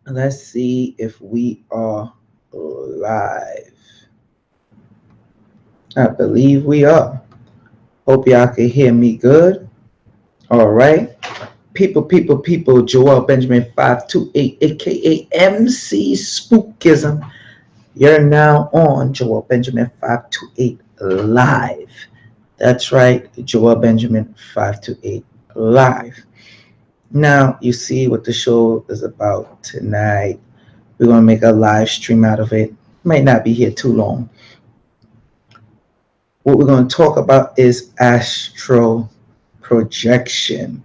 Let's see if we are live. I believe we are. Hope y'all can hear me good. All right. People, Joel Benjamin 528, aka MC Spookism. You're now on Joel Benjamin 528 live. That's right, Joel Benjamin 528 live. Now you see what the show is about tonight. We're gonna make a live stream out of it. Might not be here too long. What we're gonna talk about is astral projection.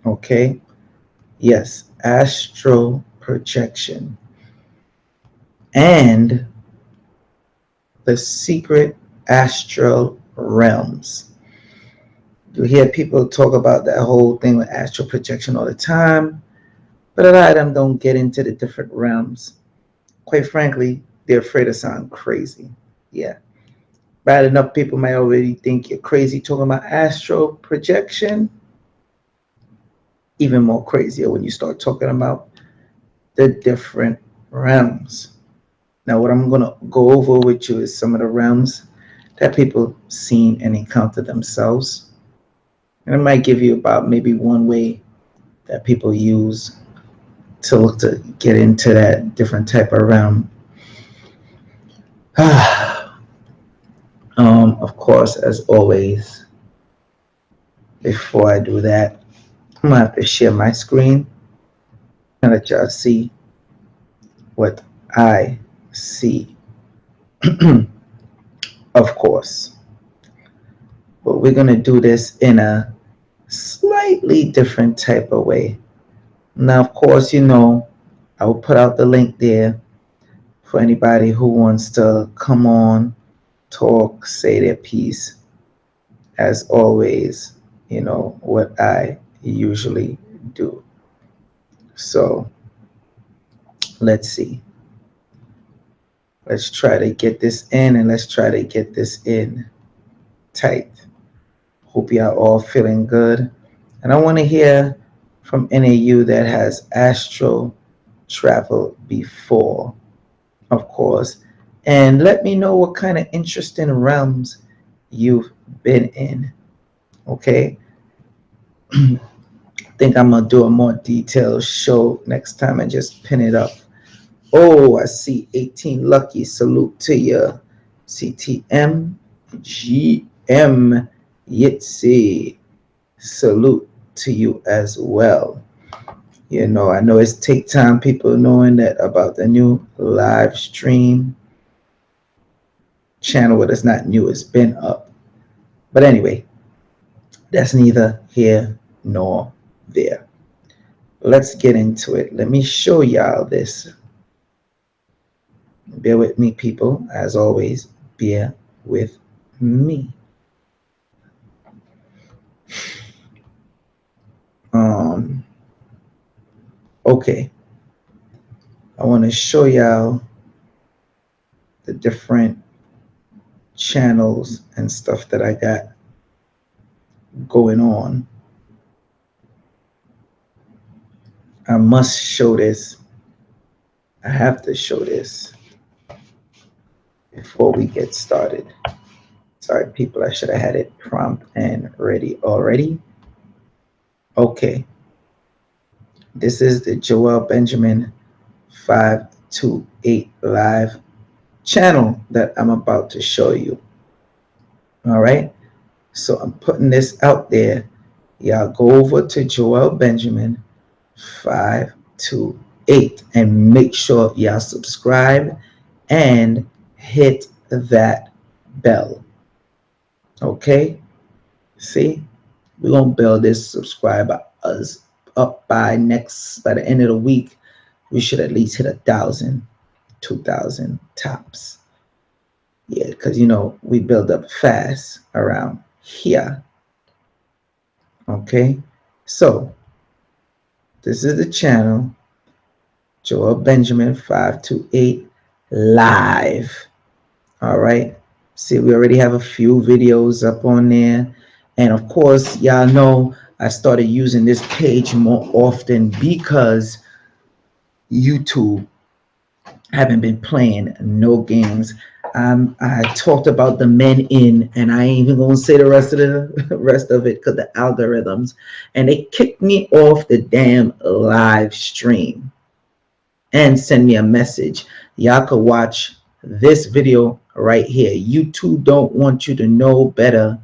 Okay? Yes, astral projection. And the secret astral realms. You hear people talk about that whole thing with astral projection all the time, but a lot of them don't get into the different realms. Quite frankly, they're afraid to sound crazy. Yeah. Bad enough people might already think you're crazy talking about astral projection. Even more crazier when you start talking about the different realms. Now, what I'm going to go over with you is some of the realms that people seen and encounter themselves. And it might give you about maybe one way that people use to look to get into that different type of realm. Of course, as always, before I do that, I'm gonna have to share my screen and let y'all see what I see. Of course, but we're gonna do this in a slightly different type of way. Now, of course, you know, I will put out the link there for anybody who wants to come on, talk, say their piece. As always, you know, what I usually do. So let's see. Let's try to get this in and let's try to get this in tight. Hope y'all all feeling good. And I want to hear from any of you that has astral travel before, of course. And let me know what kind of interesting realms you've been in. Okay? I think I'm going to do a more detailed show next time and just pin it up. Oh, I see 18 lucky. Salute to you. CTM GM Yitzi. Salute to you as well. You know, I know it's take time people knowing that about the new live stream channel. Well, it's not new, it's been up. But anyway, that's neither here nor there. Let's get into it. Let me show y'all this. Bear with me, people. As always, bear with me. Okay. I want to show y'all the different channels and stuff that I got going on. I must show this. I have to show this before we get started. Sorry, people, I should have had it prompt and ready already. Okay. This is the Joel Benjamin 528 live channel that I'm about to show you. All right. So I'm putting this out there. Y'all go over to Joel Benjamin 528 and make sure y'all subscribe and hit that bell. Okay. See, we're gonna build this subscriber up by the end of the week. We should at least hit 1,000, 2,000 tops. Yeah, because you know we build up fast around here. Okay, so this is the channel, Joel Benjamin 528 live. All right, see, we already have a few videos up on there, and of course, y'all know I started using this page more often because YouTube haven't been playing no games. I talked about the men in, and I ain't even gonna say the rest of it because the algorithms, and they kicked me off the damn live stream and send me a message. Y'all could watch this video right here. YouTube don't want you to know better,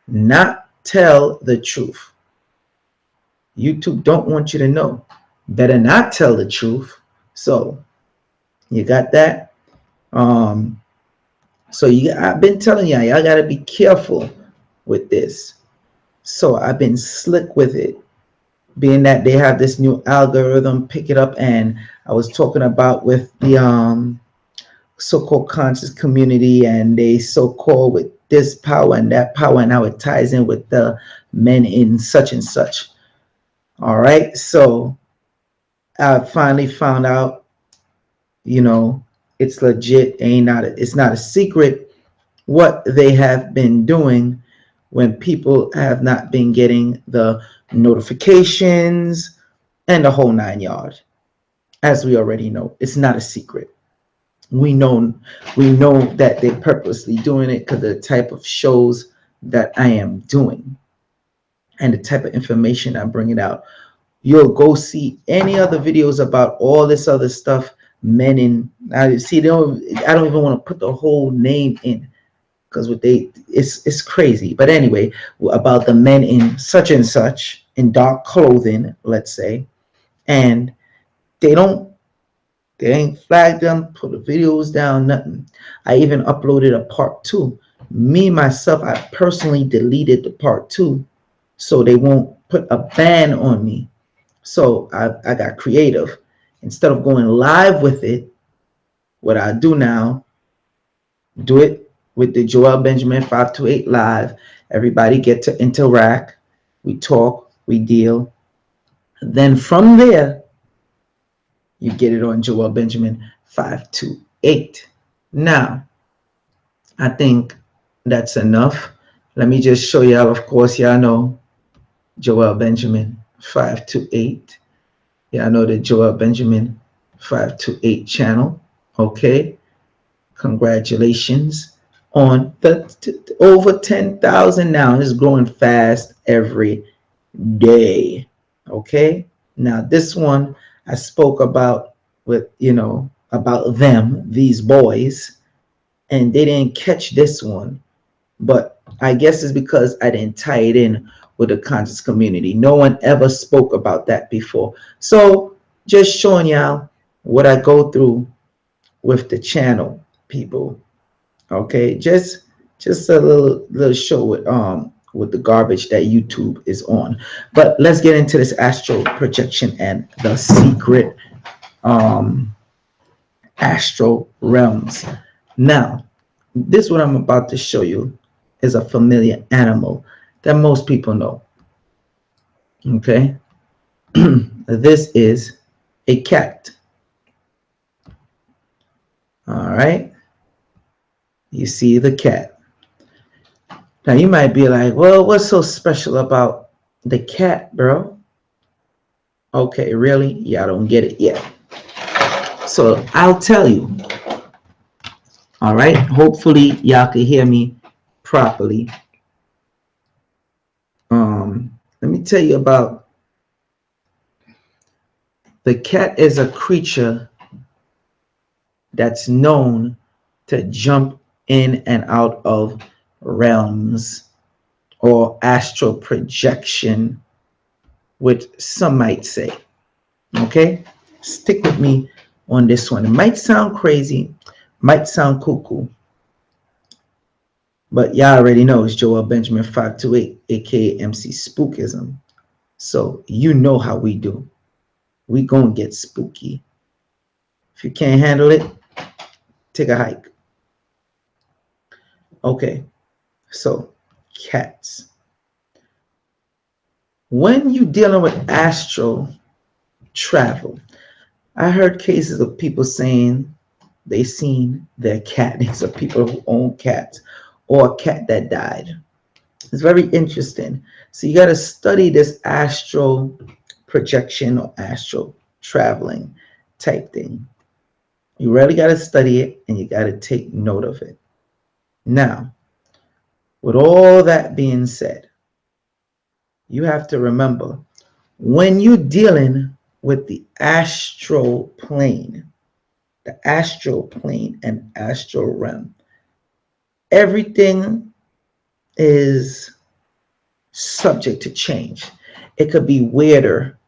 not tell the truth. YouTube don't want you to know better, not tell the truth. So you got that. So I've been telling y'all gotta be careful with this. So I've been slick with it, being that they have this new algorithm, pick it up. And I was talking about with the so-called conscious community, and they so-called with this power and that power, and how it ties in with the men in such and such. All right, so I finally found out, it's legit. It's not a secret what they have been doing when people have not been getting the notifications and the whole 9 yards. As we already know, it's not a secret. We know that they're purposely doing it because of the type of shows that I am doing and the type of information I'm bringing out. You'll go see any other videos about all this other stuff, men in. I see. I don't even want to put the whole name in because it's crazy. But anyway, about the men in such and such in dark clothing, let's say, and they ain't flagged them, put the videos down, nothing. I even uploaded a part 2. Me myself, I personally deleted the part 2 so they won't put a ban on me. So I got creative. Instead of going live with it, what I do now, do it with the Joel Benjamin 528 live. Everybody get to interact. We talk, we deal. Then from there, you get it on Joel Benjamin 528. Now, I think that's enough. Let me just show y'all. Of course, y'all know Joel Benjamin 528. Yeah, I know the Joel Benjamin 528 channel. Okay. Congratulations on the over 10,000 now. It's growing fast every day. Okay. Now this one I spoke about with, about them, these boys, and they didn't catch this one. But I guess it's because I didn't tie it in with the conscious community. No one ever spoke about that before. So just showing y'all what I go through with the channel, people. Okay, just a little show with the garbage that YouTube is on. But let's get into this astral projection and the secret astral realms. Now, this what I'm about to show you is a familiar animal that most people know. Okay. This is a cat. All right. You see the cat. Now you might be like, well, what's so special about the cat, bro? Okay, really? Y'all don't get it yet. So I'll tell you. All right. Hopefully y'all can hear me properly. Let me tell you about the cat. Is a creature that's known to jump in and out of realms or astral projection, which some might say. Okay, stick with me on this one. It might sound crazy, might sound cuckoo, but y'all already know it's Joel Benjamin 528, aka MC Spookism. So you know how we do. We gonna get spooky. If you can't handle it, take a hike. Okay, so cats. When you're dealing with astral travel, I heard cases of people saying they seen their cat. These are people who own cats or a cat that died. It's very interesting. So you got to study this astral projection or astral traveling type thing. You really got to study it, and you got to take note of it. Now, with all that being said, you have to remember, when you're dealing with the astral plane and astral realm, everything is subject to change. It could be weirder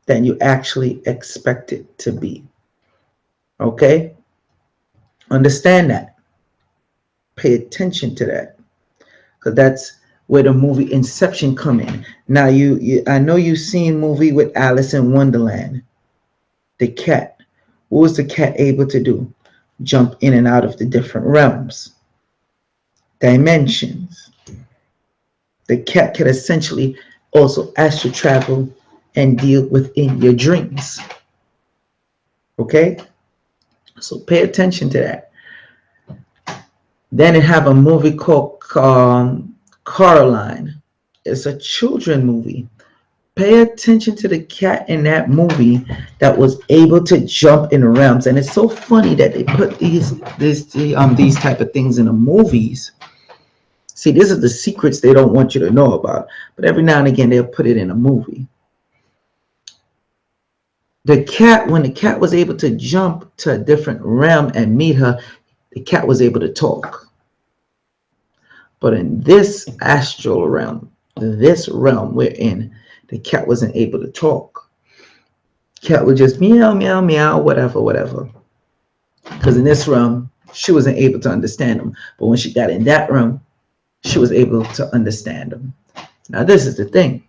than you actually expect it to be. Okay? Understand that. Pay attention to that, because that's where the movie Inception come in. Now, I know you've seen movie with Alice in Wonderland, the cat. What was the cat able to do? Jump in and out of the different realms, dimensions. The cat can essentially also astral travel and deal within your dreams. Okay? So pay attention to that. Then it have a movie called Coraline. It's a children movie. Pay attention to the cat in that movie that was able to jump in realms. And it's so funny that they put these type of things in the movies. See, these are the secrets they don't want you to know about. But every now and again, they'll put it in a movie. The cat, when the cat was able to jump to a different realm and meet her, the cat was able to talk. But in this astral realm, this realm we're in, the cat wasn't able to talk. Cat would just meow, meow, meow, whatever, whatever. Because in this realm, she wasn't able to understand them. But when she got in that realm, she was able to understand them. Now, this is the thing.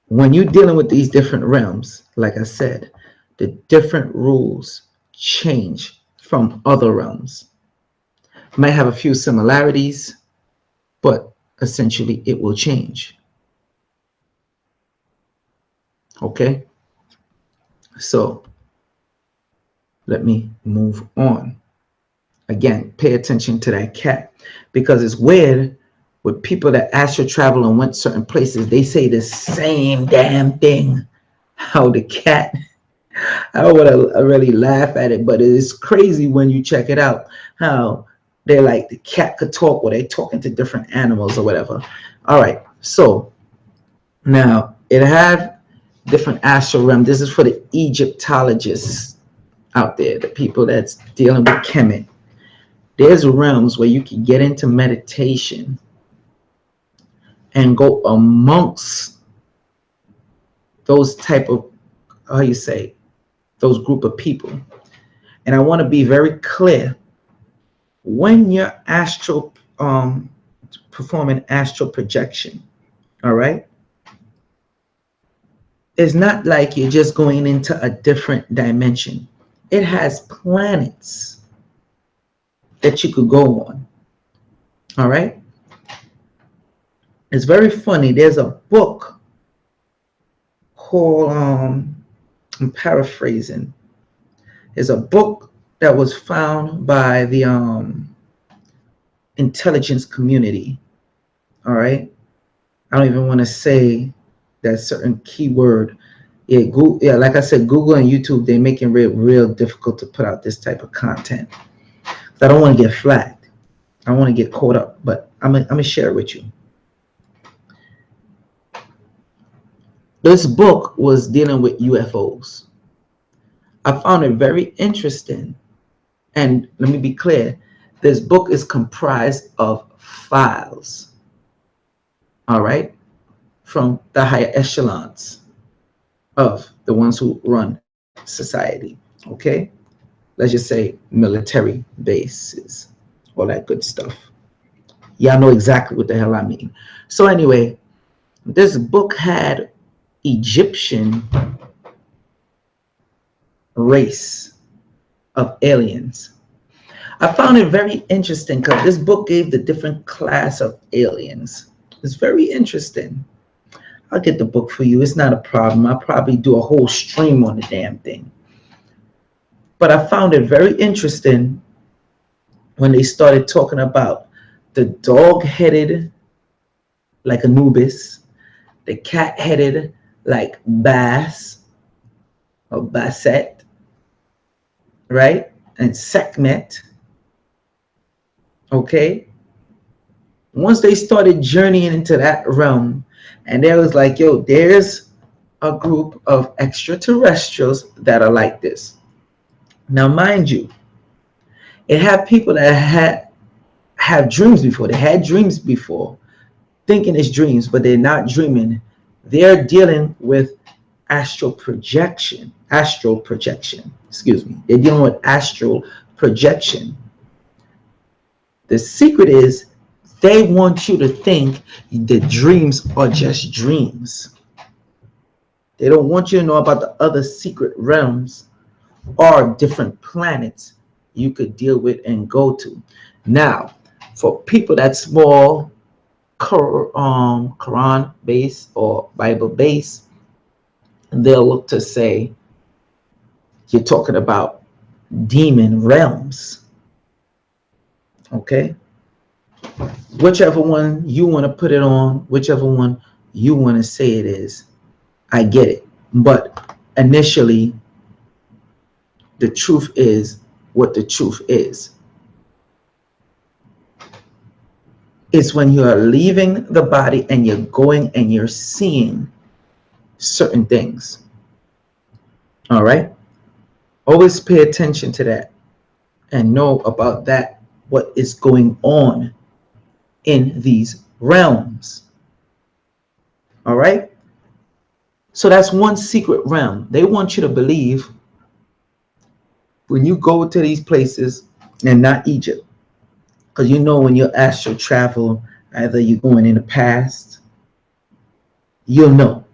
When you're dealing with these different realms, like I said, the different rules change from other realms. Might have a few similarities, but essentially it will change. Okay? So, let me move on. Again, pay attention to that cat, because it's weird with people that astral travel and went certain places. They say the same damn thing. How the cat, I would really laugh at it, but it is crazy when you check it out. How they're like, the cat could talk, or they're talking to different animals or whatever. All right, so now it have different astral realm. This is for the Egyptologists out there, the people that's dealing with Kemet. There's realms where you can get into meditation and go amongst those type of, how you say, those group of people. And I want to be very clear. When you're astral, performing astral projection, all right, it's not like you're just going into a different dimension. It has planets that you could go on. All right. It's very funny. There's a book called, I'm paraphrasing. There's a book that was found by the intelligence community. All right. I don't even want to say that certain keyword. Yeah, Google, yeah, like I said, Google and YouTube, they're making it real difficult to put out this type of content. I don't want to get flagged. I don't want to get caught up, but I'm gonna share it with you. This book was dealing with UFOs. I found it very interesting. And let me be clear, this book is comprised of files, all right, from the higher echelons of the ones who run society, okay? Let's just say military bases, all that good stuff. Y'all know exactly what the hell I mean. So anyway, this book had Egyptian race of aliens. I found it very interesting because this book gave the different class of aliens. It's very interesting. I'll get the book for you. It's not a problem. I'll probably do a whole stream on the damn thing. But I found it very interesting when they started talking about the dog-headed like Anubis, the cat-headed like Bass or Basset, right? And Sekhmet, okay? Once they started journeying into that realm, and there was like, yo, there's a group of extraterrestrials that are like this. Now, mind you, it had people that have dreams before. They had dreams before, thinking it's dreams, but they're not dreaming. They're dealing with astral projection. Excuse me. They're dealing with astral projection. The secret is they want you to think the dreams are just dreams. They don't want you to know about the other secret realms or different planets you could deal with and go to. Now, for people that's more Quran based or Bible based, they'll look to say you're talking about demon realms. Okay, whichever one you want to put it on, whichever one you want to say it is, I get it. But initially, the truth is what the truth is. It's when you are leaving the body and you're going and you're seeing certain things. All right, always pay attention to that and know about that, what is going on in these realms. All right, so that's one secret realm. They want you to believe when you go to these places, and not Egypt, because you know when you astral travel, either you're going in the past, you'll know.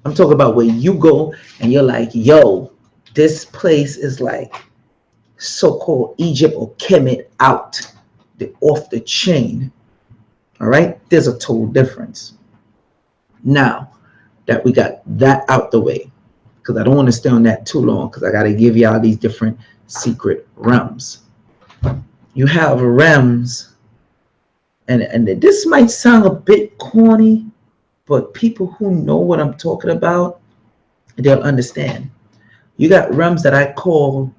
I'm talking about where you go and you're like, yo, this place is like so-called Egypt or Kemet out, off the chain. All right, there's a total difference. Now that we got that out the way, because I don't want to stay on that too long, because I got to give y'all these different secret realms. You have realms, and this might sound a bit corny, but people who know what I'm talking about, they'll understand. You got realms that I call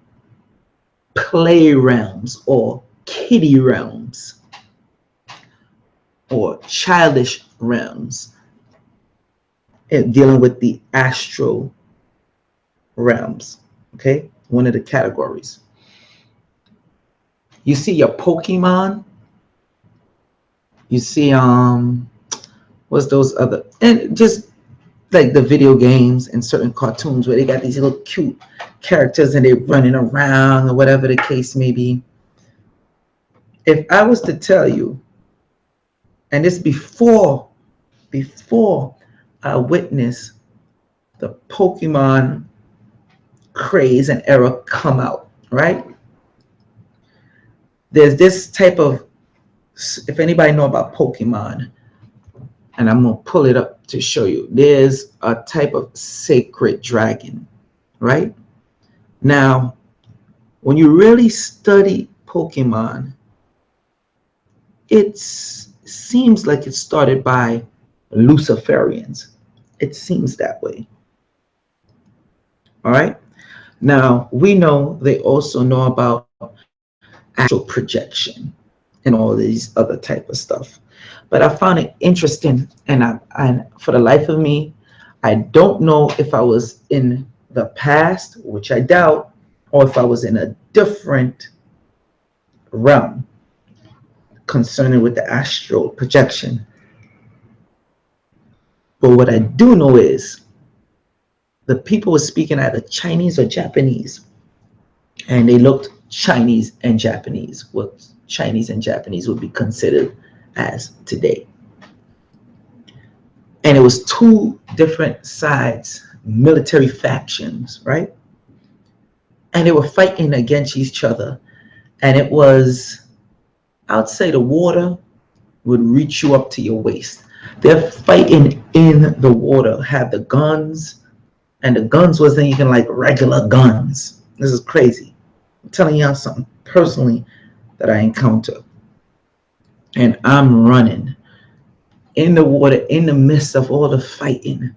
play realms or kiddie realms or childish realms, and dealing with the astral realms. Okay, one of the categories. You see your Pokemon, you see what's those other, and just like the video games and certain cartoons where they got these little cute characters and they're running around or whatever the case may be. If I was to tell you, and this before I witnessed the Pokemon craze and era come out, right? There's this type of, if anybody know about Pokemon, and I'm gonna pull it up to show you, there's a type of sacred dragon, right? Now, when you really study Pokemon, it seems like it started by Luciferians. It seems that way. All right. Now, we know they also know about astral projection and all these other type of stuff. But I found it interesting, and I for the life of me, I don't know if I was in the past, which I doubt, or if I was in a different realm concerning with the astral projection. But what I do know is the people were speaking either Chinese or Japanese, and they looked Chinese and Japanese, what Chinese and Japanese would be considered as today. And it was two different sides, military factions, right? And they were fighting against each other. And it was, I'd say the water would reach you up to your waist. They're fighting in the water, had the guns, and the guns wasn't even like regular guns. This is crazy. I'm telling y'all something personally. that I encounter. And I'm running in the water in the midst of all the fighting.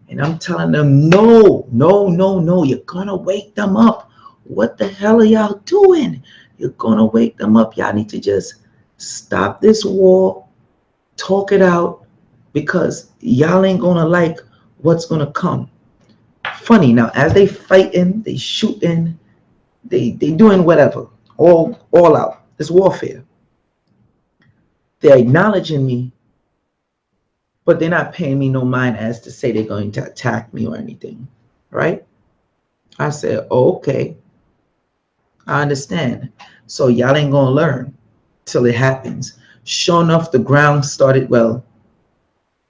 And I'm telling them, no, no, no, no, you're gonna wake them up. What the hell are y'all doing? You're gonna wake them up. Y'all need to just stop this war, talk it out, because y'all ain't gonna like what's gonna come. Funny, now as they fighting, they shooting, they doing whatever, all out. It's warfare. They're acknowledging me, but they're not paying me no mind as to say they're going to attack me or anything, right? I said, oh, okay, I understand. So y'all ain't gonna learn till it happens. Sure enough, the ground started, well,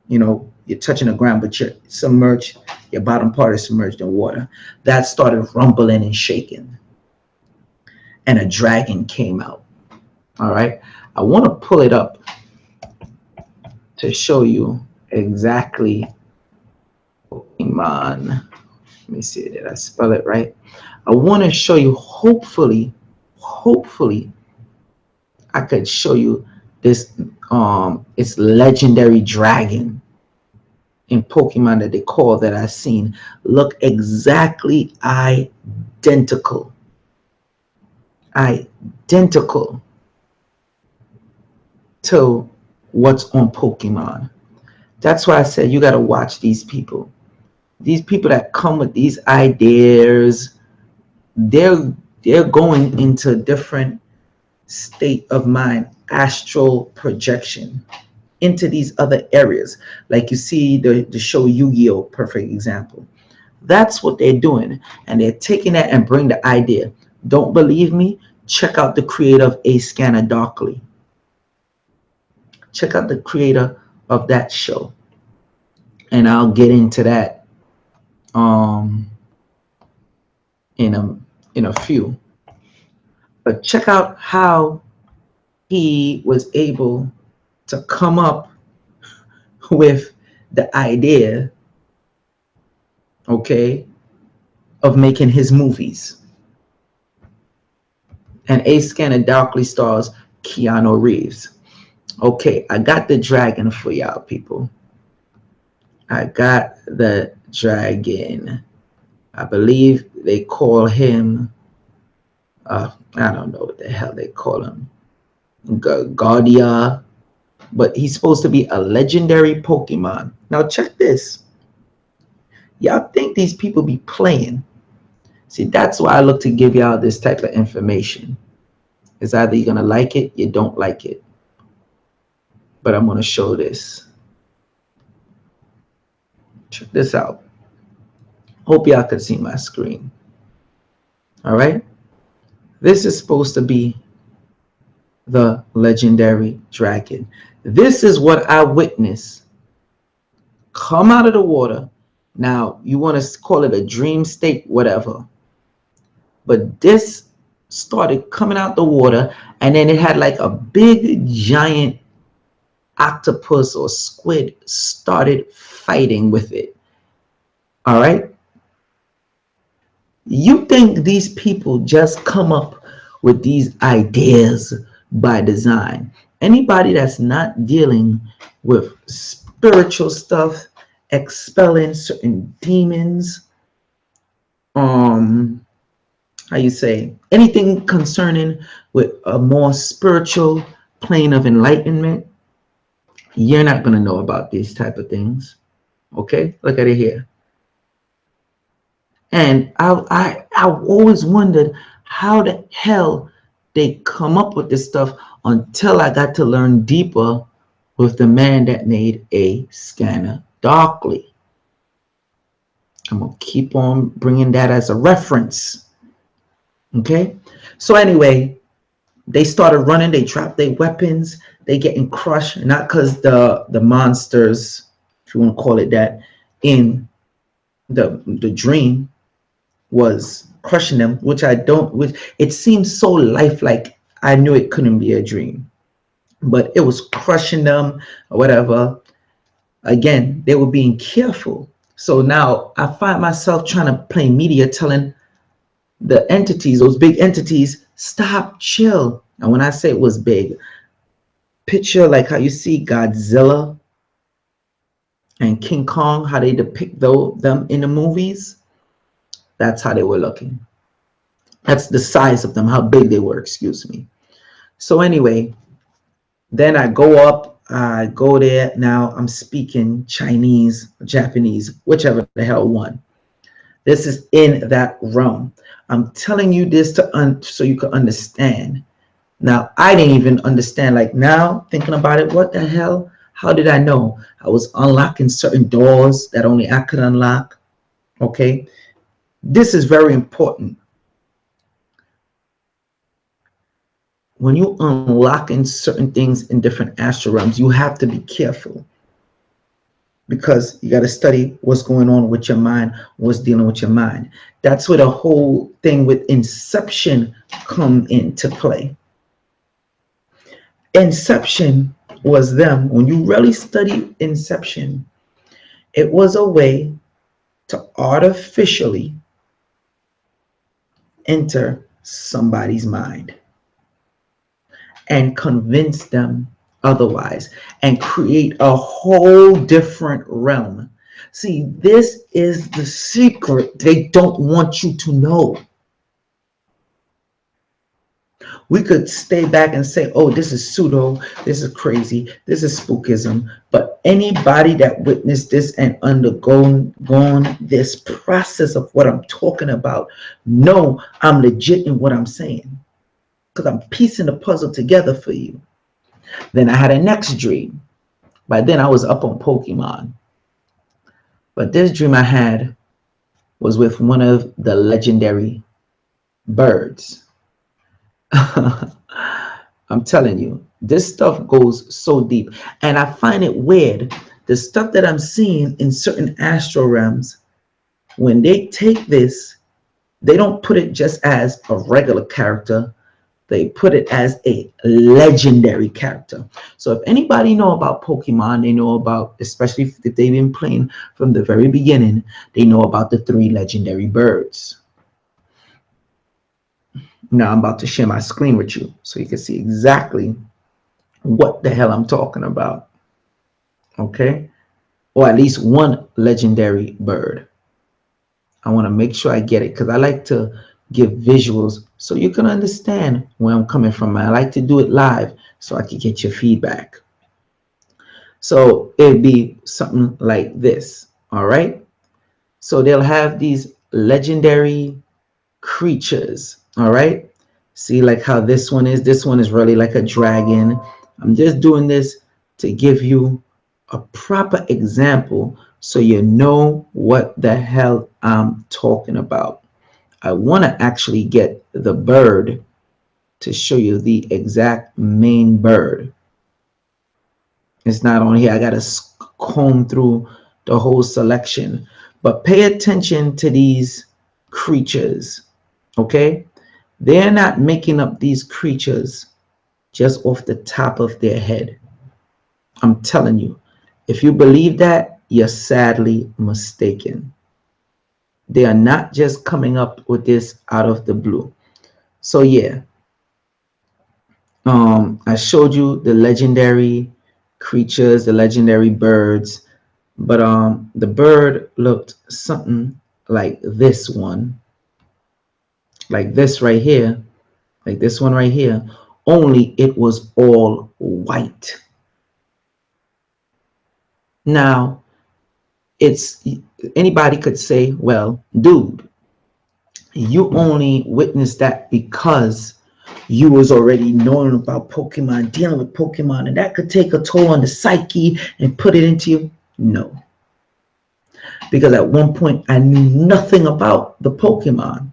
you know, you're touching the ground, but you're submerged, your bottom part is submerged in water. That started rumbling and shaking. And a dragon came out. All right. I want to pull it up to show you exactly Pokemon. Let me see, did I spell it right? I want to show you, hopefully I could show you this it's legendary dragon in Pokemon that they call, that I've seen, look exactly identical to what's on Pokemon. That's why I said you got to watch these people. These people that come with these ideas, they're going into a different state of mind, astral projection into these other areas. Like you see the show Yu-Gi-Oh, perfect example. That's what they're doing, and they're taking that and bring the idea. Don't believe me? Check out the creator of A Scanner Darkly. Check out the creator of that show, and I'll get into that in a few. But check out how he was able to come up with the idea, okay, of making his movies. And A Scanner Darkly stars Keanu Reeves. Okay, I got the dragon for y'all people. I got the dragon. I believe they call him, I don't know what the hell they call him, Guardia, but he's supposed to be a legendary Pokemon. Now check this. Y'all think these people be playing? See, that's why I look to give y'all this type of information. It's either you're gonna like it, you don't like it. But I'm gonna show this. Check this out. Hope y'all can see my screen. All right. This is supposed to be the legendary dragon. This is what I witnessed come out of the water. Now, you want to call it a dream state, whatever. But this started coming out the water, and then it had like a big giant octopus or squid started fighting with it. All right. You think these people just come up with these ideas by design? Anybody that's not dealing with spiritual stuff, expelling certain demons, how you say, anything concerning with a more spiritual plane of enlightenment, you're not going to know about these type of things. Okay, look at it here. And I always wondered how the hell they come up with this stuff until I got to learn deeper with the man that made A Scanner Darkly. I'm going to keep on bringing that as a reference. Okay, so anyway, they started running, they dropped their weapons, they getting crushed, not because the monsters, if you want to call it that, in the dream was crushing them, which it seems so lifelike. I knew it couldn't be a dream, but it was crushing them or whatever. Again, they were being careful. So now I find myself trying to play media, telling the entities, those big entities, Stop, chill. And when I say it was big, picture like how you see Godzilla and King Kong, how they depict them in the movies. That's how they were looking. That's the size of them, how big they were, excuse me. So anyway, then I go up, I go there. Now I'm speaking Chinese, Japanese, whichever the hell one. This is in that realm. I'm telling you this so you can understand. Now, I didn't even understand. Like now, thinking about it, what the hell? How did I know? I was unlocking certain doors that only I could unlock. Okay. This is very important. When you unlocking certain things in different astral realms, you have to be careful, because you got to study what's going on with your mind, what's dealing with your mind. That's where the whole thing with inception come into play. Inception was them. When you really study inception, it was a way to artificially enter somebody's mind and convince them otherwise and create a whole different realm. See, this is the secret they don't want you to know. We could stay back and say, oh, this is pseudo, this is crazy, this is spookism. But anybody that witnessed this and undergone this process of what I'm talking about, know I'm legit in what I'm saying, because I'm piecing the puzzle together for you. Then I had a next dream. By then I was up on Pokemon. But this dream I had was with one of the legendary birds. I'm telling you, this stuff goes so deep. And I find it weird. The stuff that I'm seeing in certain astral realms, when they take this, they don't put it just as a regular character. They put it as a legendary character. So if anybody know about Pokemon, they know about, especially if they've been playing from the very beginning, they know about the 3 legendary birds. Now I'm about to share my screen with you so you can see exactly what the hell I'm talking about. Okay? Or at least one legendary bird. I want to make sure I get it, because I like to give visuals so you can understand where I'm coming from. I like to do it live so I can get your feedback. So it'd be something like this. All right? So they'll have these legendary creatures. All right, see like how this one is really like a dragon. I'm just doing this to give you a proper example so you know what the hell I'm talking about. I want to actually get the bird to show you the exact main bird. It's not on here. I gotta comb through the whole selection, but pay attention to these creatures. Okay, they're not making up these creatures just off the top of their head. I'm telling you, if you believe that, you're sadly mistaken. They are not just coming up with this out of the blue. So yeah, I showed you the legendary creatures, the legendary birds, but the bird looked something like this one. Like this right here, like this one right here, only it was all white. Now, it's anybody could say, well, dude, you only witnessed that because you was already knowing about Pokemon, dealing with Pokemon, and that could take a toll on the psyche and put it into you. No, because at one point I knew nothing about the Pokemon.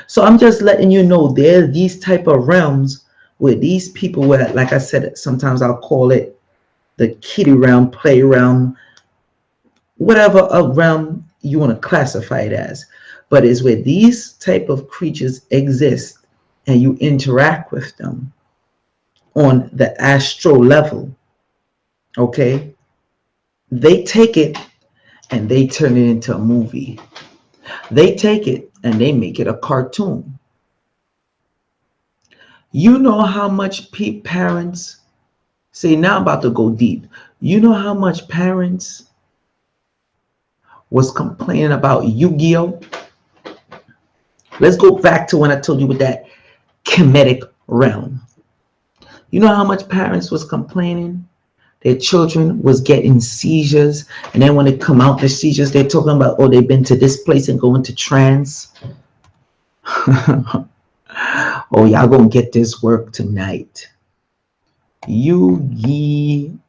So I'm just letting you know there are these type of realms where these people were, like I said, sometimes I'll call it the kiddie realm, play realm, whatever a realm you want to classify it as. But it's where these type of creatures exist and you interact with them on the astral level. Okay? They take it and they turn it into a movie. They take it and they make it a cartoon. You know how much parents say, now I'm about to go deep. You know how much parents was complaining about Yu-Gi-Oh? Let's go back to when I told you with that comedic realm. You know how much parents was complaining their children was getting seizures, and then when they come out the seizures, they're talking about, oh, they've been to this place and go into trance. Oh, y'all gonna get this work tonight. Yu-Gi-Oh.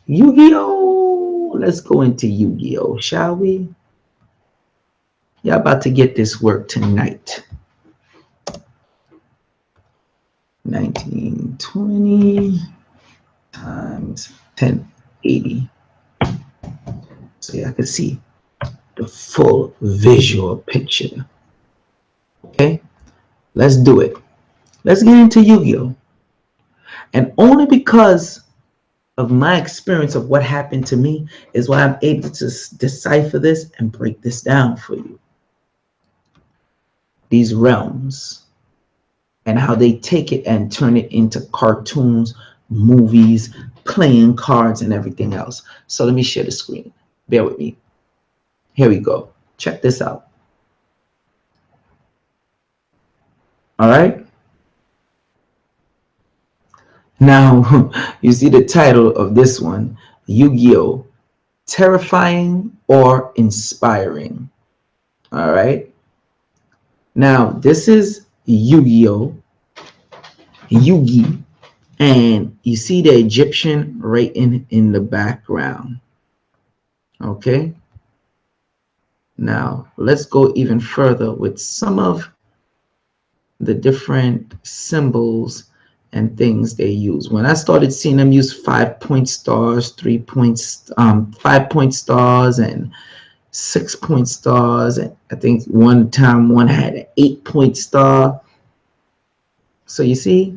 Yu-Gi-Oh. Let's go into Yu-Gi-Oh, shall we? Y'all about to get this work tonight. 1920 times 1080. So y'all can see the full visual picture. Okay, let's do it. Let's get into Yu-Gi-Oh. And only because of my experience of what happened to me is why I'm able to decipher this and break this down for you. These realms and how they take it and turn it into cartoons, movies, playing cards, and everything else. So let me share the screen. Bear with me. Here we go. Check this out. All right. Now, you see the title of this one, Yu-Gi-Oh! Terrifying or Inspiring. All right. Now, this is Yu-Gi-Oh! Yugi. And you see the Egyptian right in the background. Okay. Now, let's go even further with some of the different symbols and things they use. When I started seeing them use 5-point stars, 5-point stars, and 6-point stars, and I think one time one had an 8-point star. So you see,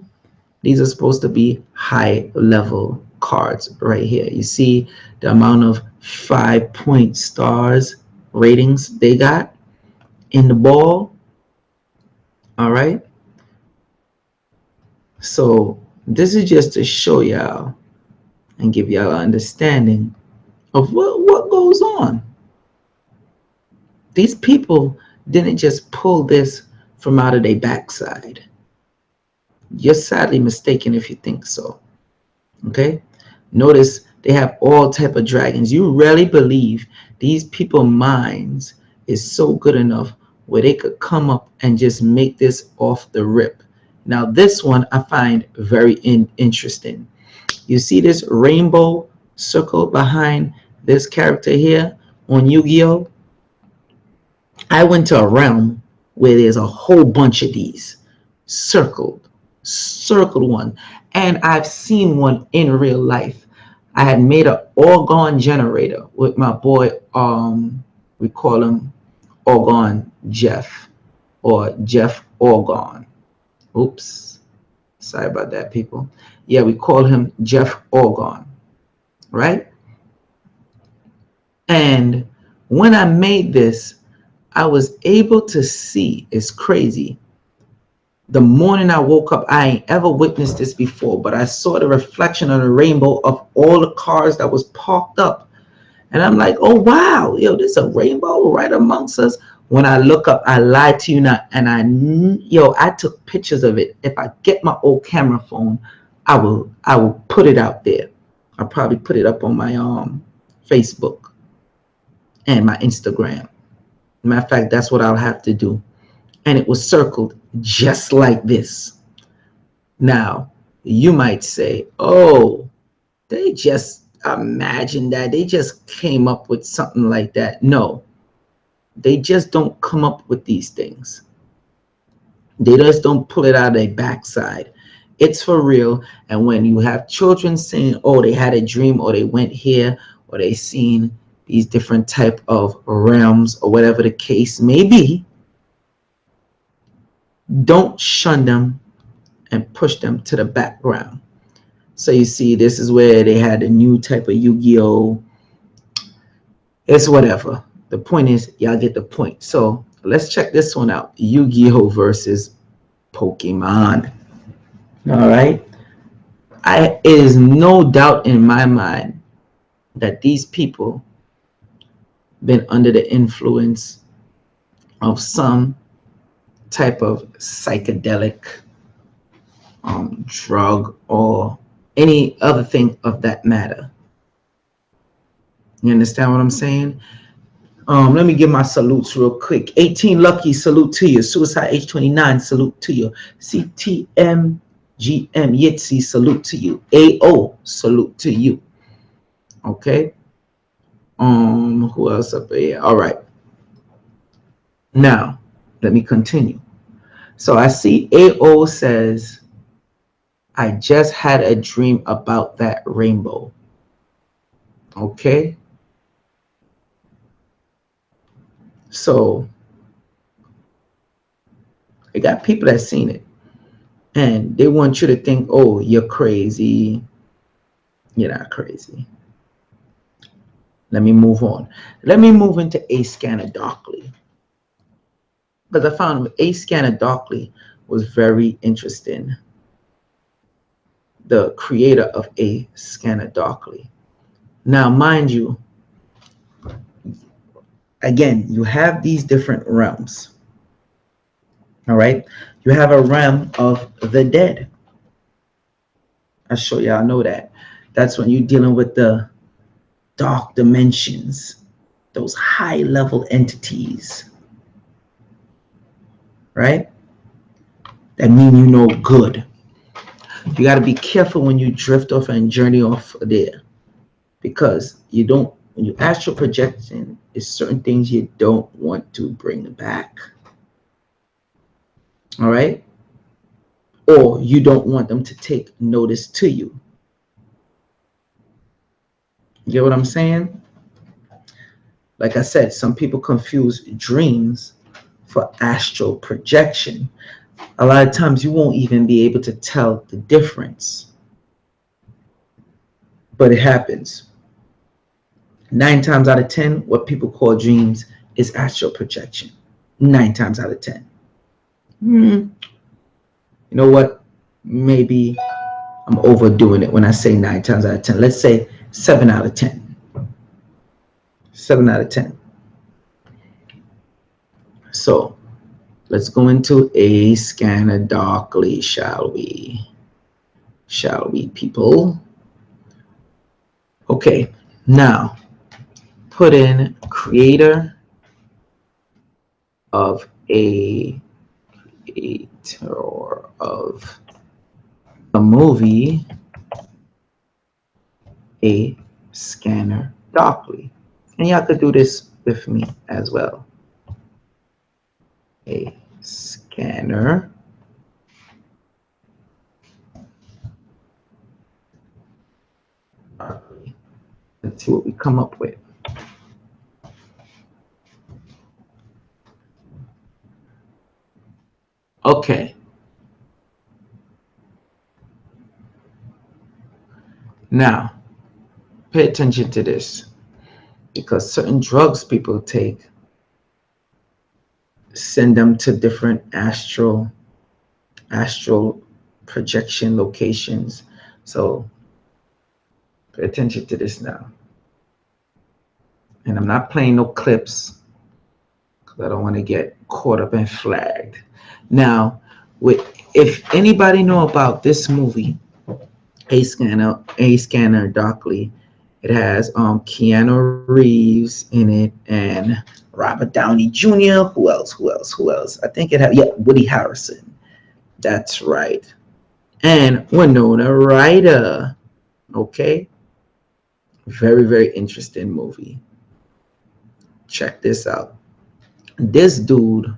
these are supposed to be high level cards right here. You see the amount of 5-point stars ratings they got in the ball. All right. So this is just to show y'all and give y'all an understanding of what goes on. These people didn't just pull this from out of their backside. You're sadly mistaken if you think so. Okay. Notice they have all type of dragons. You really believe these people's minds is so good enough where they could come up and just make this off the rip. Now this one I find very interesting. You see this rainbow circle behind this character here on Yu-Gi-Oh? I went to a realm where there's a whole bunch of these circled one, and I've seen one in real life. I had made an orgone generator with my boy, we call him Orgone Jeff, or Jeff Orgone. Oops, sorry about that, people. Yeah, we call him Jeff Orgone, right? And when I made this, I was able to see, it's crazy. The morning I woke up, I ain't ever witnessed this before, but I saw the reflection of the rainbow of all the cars that was parked up. And I'm like, oh, wow, yo, there's a rainbow right amongst us. When I look up, I lied to you not, and I took pictures of it. If I get my old camera phone, I will put it out there. I'll probably put it up on my Facebook and my Instagram. Matter of fact, that's what I'll have to do. And it was circled just like this. Now, you might say, oh, they just imagined that. They just came up with something like that. No, they just don't come up with these things. They just don't pull it out of their backside. It's for real. And when you have children saying, oh, they had a dream, or they went here, or they seen these different type of realms, or whatever the case may be, don't shun them and push them to the background. So you see, this is where they had a new type of Yu-Gi-Oh. It's whatever. The point is, y'all get the point. So let's check this one out. Yu-Gi-Oh versus Pokemon. All right. It is no doubt in my mind that these people been under the influence of some type of psychedelic drug or any other thing of that matter. You understand what I'm saying? Let me give my salutes real quick. 18 Lucky, salute to you. Suicide H29, salute to you. CTM GM Yitzi, salute to you. AO, salute to you. Okay. Who else up there? All right. Now, let me continue. So I see AO says, I just had a dream about that rainbow. Okay. So I got people that seen it and they want you to think, oh, you're crazy. You're not crazy. Let me move on. Let me move into A Scanner Darkly, because I found A Scanner Darkly was very interesting. The creator of A Scanner Darkly. Now, mind you, again, you have these different realms. All right. You have a realm of the dead. I'm sure y'all know that. That's when you're dealing with the dark dimensions, those high level entities, right? That mean you know good. You got to be careful when you drift off and journey off there, because you don't, when you astral projection, it's certain things you don't want to bring back. All right? Or you don't want them to take notice to you. You get what I'm saying? Like I said, some people confuse dreams for astral projection. A lot of times you won't even be able to tell the difference. But it happens. 9 times out of 10, what people call dreams is astral projection. 9 times out of 10. You know what? Maybe I'm overdoing it when I say 9 times out of 10. Let's say 7 out of 10. 7 out of 10. So let's go into A Scanner Darkly, shall we? Shall we, people? Okay, now put in creator of a creator of a movie, A Scanner Darkly. And y'all could do this with me as well. A Scanner Darkly. Let's see what we come up with. Okay. Now, pay attention to this, because certain drugs people take send them to different astral projection locations. So pay attention to this now. And I'm not playing no clips because I don't want to get caught up and flagged. Now, if anybody know about this movie, A Scanner Darkly, it has Keanu Reeves in it and Robert Downey Jr. Who else? I think it had, yeah, Woody Harrison. That's right. And Winona Ryder. Okay. Very, very interesting movie. Check this out. This dude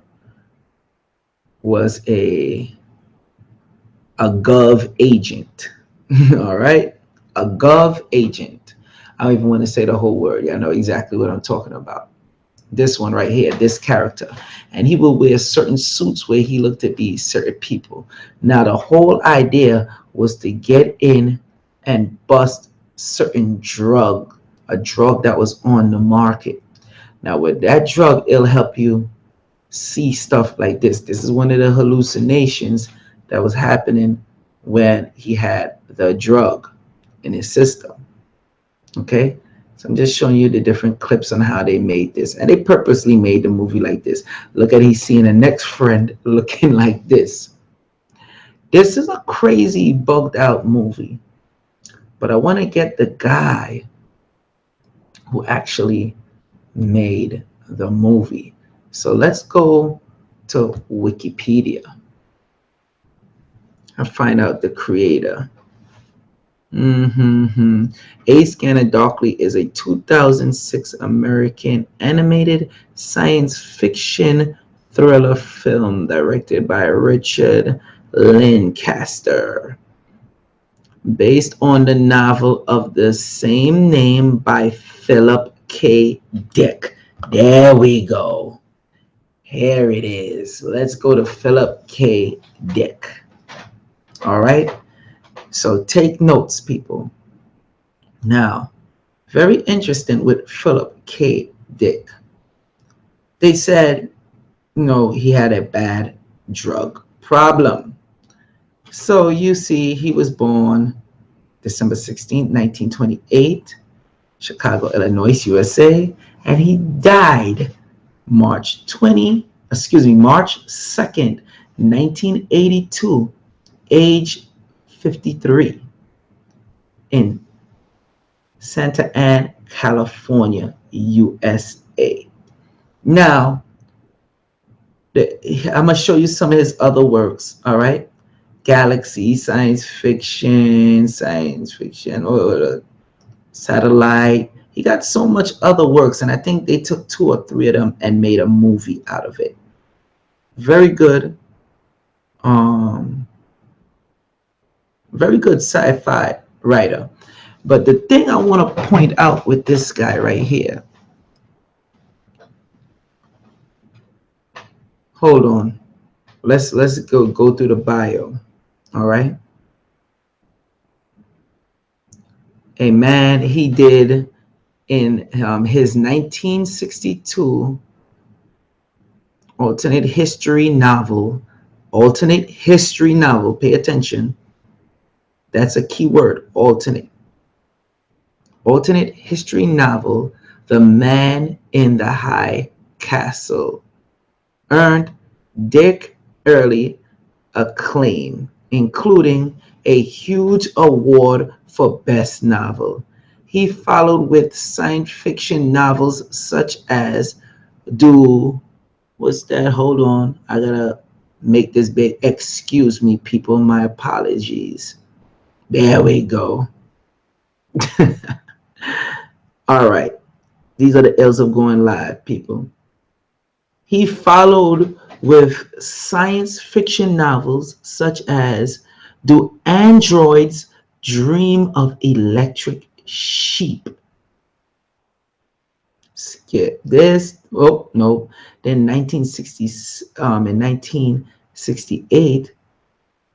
was a gov agent. All right. A gov agent. I don't even want to say the whole word. I know exactly what I'm talking about. This one right here, this character. And he will wear certain suits where he looked to be certain people. Now, the whole idea was to get in and bust certain drug, a drug that was on the market. Now, with that drug, it'll help you see stuff like this. This is one of the hallucinations that was happening when he had the drug in his system. Okay, so I'm just showing you the different clips on how they made this, and they purposely made the movie like this. Look at, he's seeing a next friend looking like this. This is a crazy bugged out movie, but I want to get the guy who actually made the movie. So let's go to Wikipedia and find out the creator. A Scanner Darkly is a 2006 American animated science fiction thriller film directed by Richard Lancaster, based on the novel of the same name by Philip K. Dick. There we go. Here it is. Let's go to Philip K. Dick. All right. So take notes, people. Now, very interesting with Philip K. Dick. They said, he had a bad drug problem. So you see, he was born December 16, 1928, Chicago, Illinois, USA, and he died March 2nd, 1982, age 53, in Santa Ana, California, USA. Now, I'm going to show you some of his other works, all right? Galaxy, science fiction, satellite. He got so much other works, and I think they took 2 or 3 of them and made a movie out of it. Very good. Very good sci-fi writer. But the thing I want to point out with this guy right here. Hold on. Let's go through the bio. All right. A man, he did in his 1962 alternate history novel. Pay attention. That's a key word, alternate. Alternate history novel, The Man in the High Castle, earned Dick early acclaim, including a huge award for Best Novel. He followed with science fiction novels such as what's that? Hold on. I gotta make this big. Excuse me, people. My apologies. There we go. All right. These are the ills of going live, people. He followed with science fiction novels such as Do Androids Dream of Electric Sheep? Skip this. Oh, no. Then in 1968,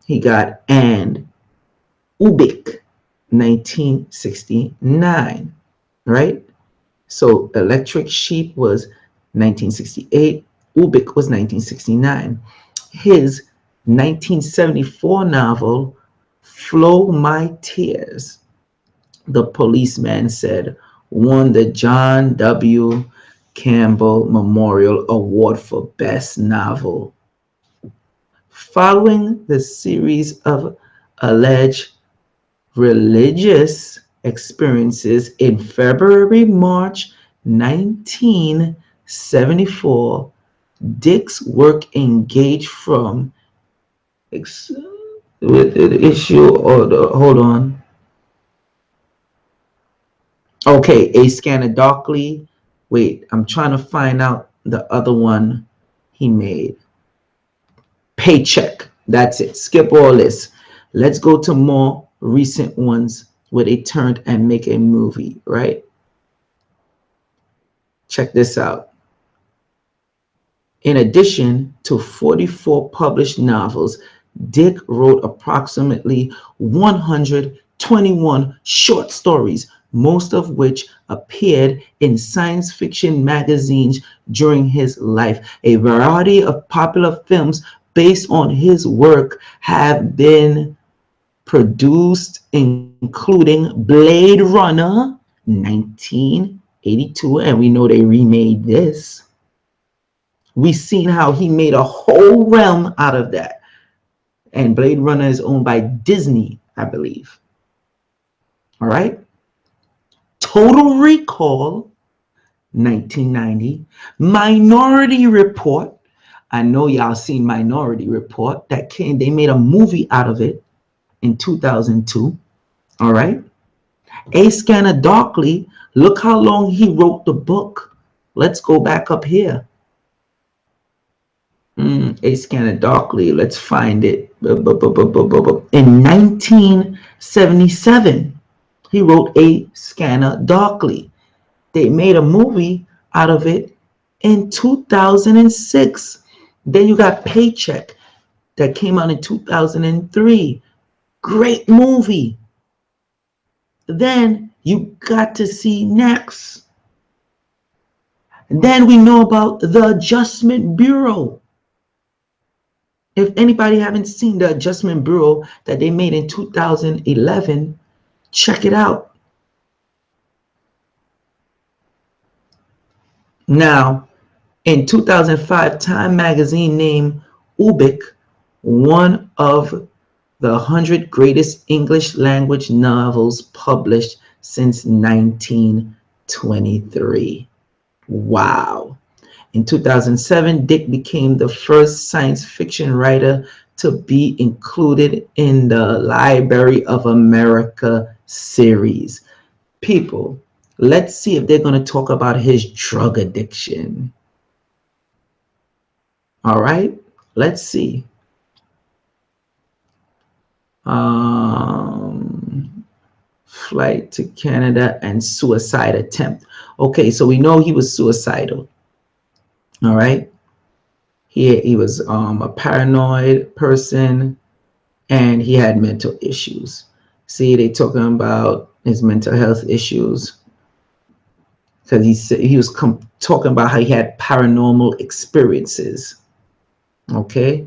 he got And Ubik, 1969, right? So Electric Sheep was 1968. Ubik was 1969. His 1974 novel, Flow My Tears, the policeman said, won the John W. Campbell Memorial Award for Best Novel. Following the series of alleged religious experiences in March 1974, Dick's work engaged from with the issue or hold on. Okay, A Scanner Darkly. Wait, I'm trying to find out the other one he made. Paycheck. That's it. Skip all this. Let's go to more recent ones where they turned and make a movie, right? Check this out. In addition to 44 published novels, Dick wrote approximately 121 short stories, most of which appeared in science fiction magazines during his life. A variety of popular films based on his work have been produced, including Blade Runner 1982, and we know they remade this. We've seen how he made a whole realm out of that. And Blade Runner is owned by Disney, I believe. All right. Total Recall 1990. Minority Report. I know y'all seen Minority Report. They made a movie out of it in 2002. All right. A Scanner Darkly. Look how long he wrote the book. Let's go back up here. A Scanner Darkly. Let's find it. In 1977, he wrote A Scanner Darkly. They made a movie out of it in 2006. Then you got Paycheck that came out in 2003. Great movie. Then you got to see Next. Then we know about the Adjustment Bureau. If anybody haven't seen the Adjustment Bureau that they made in 2011, check it out. Now, in 2005, Time magazine named Ubik one of the 100 greatest English language novels published since 1923. Wow. In 2007, Dick became the first science fiction writer to be included in the Library of America series. People, let's see if they're going to talk about his drug addiction. All right, let's see. Flight to Canada and suicide attempt. Okay, so we know he was suicidal. All right. He was a paranoid person, and he had mental issues. See, they talking about his mental health issues because he was talking about how he had paranormal experiences. Okay,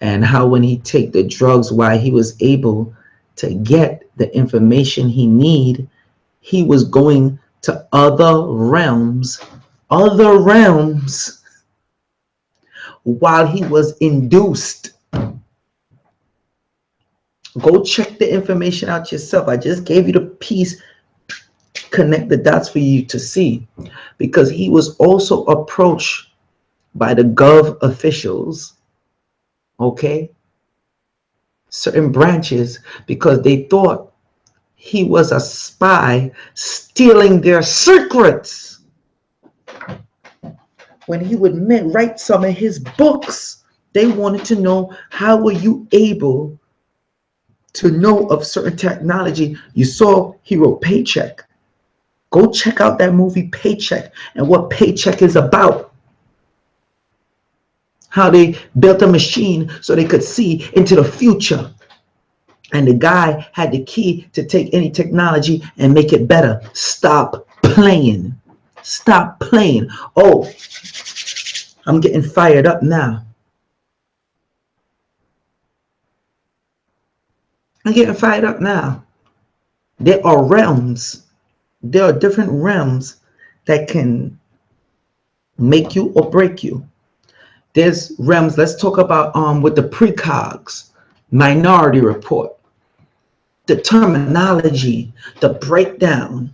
and how when he take the drugs, why he was able to get the information he need, he was going to other realms while he was induced. Go check the information out yourself. I just gave you the piece, connect the dots for you to see, because he was also approached by the gov officials, okay, certain branches, because they thought he was a spy stealing their secrets. When he would write some of his books, they wanted to know, how were you able to know of certain technology? You saw he wrote Paycheck. Go check out that movie Paycheck and what Paycheck is about. How they built a machine so they could see into the future. And the guy had the key to take any technology and make it better. Stop playing. Stop playing. Oh, I'm getting fired up now. I'm getting fired up now. There are realms. There are different realms that can make you or break you. There's realms. Let's talk about with the precogs, Minority Report, the terminology, the breakdown,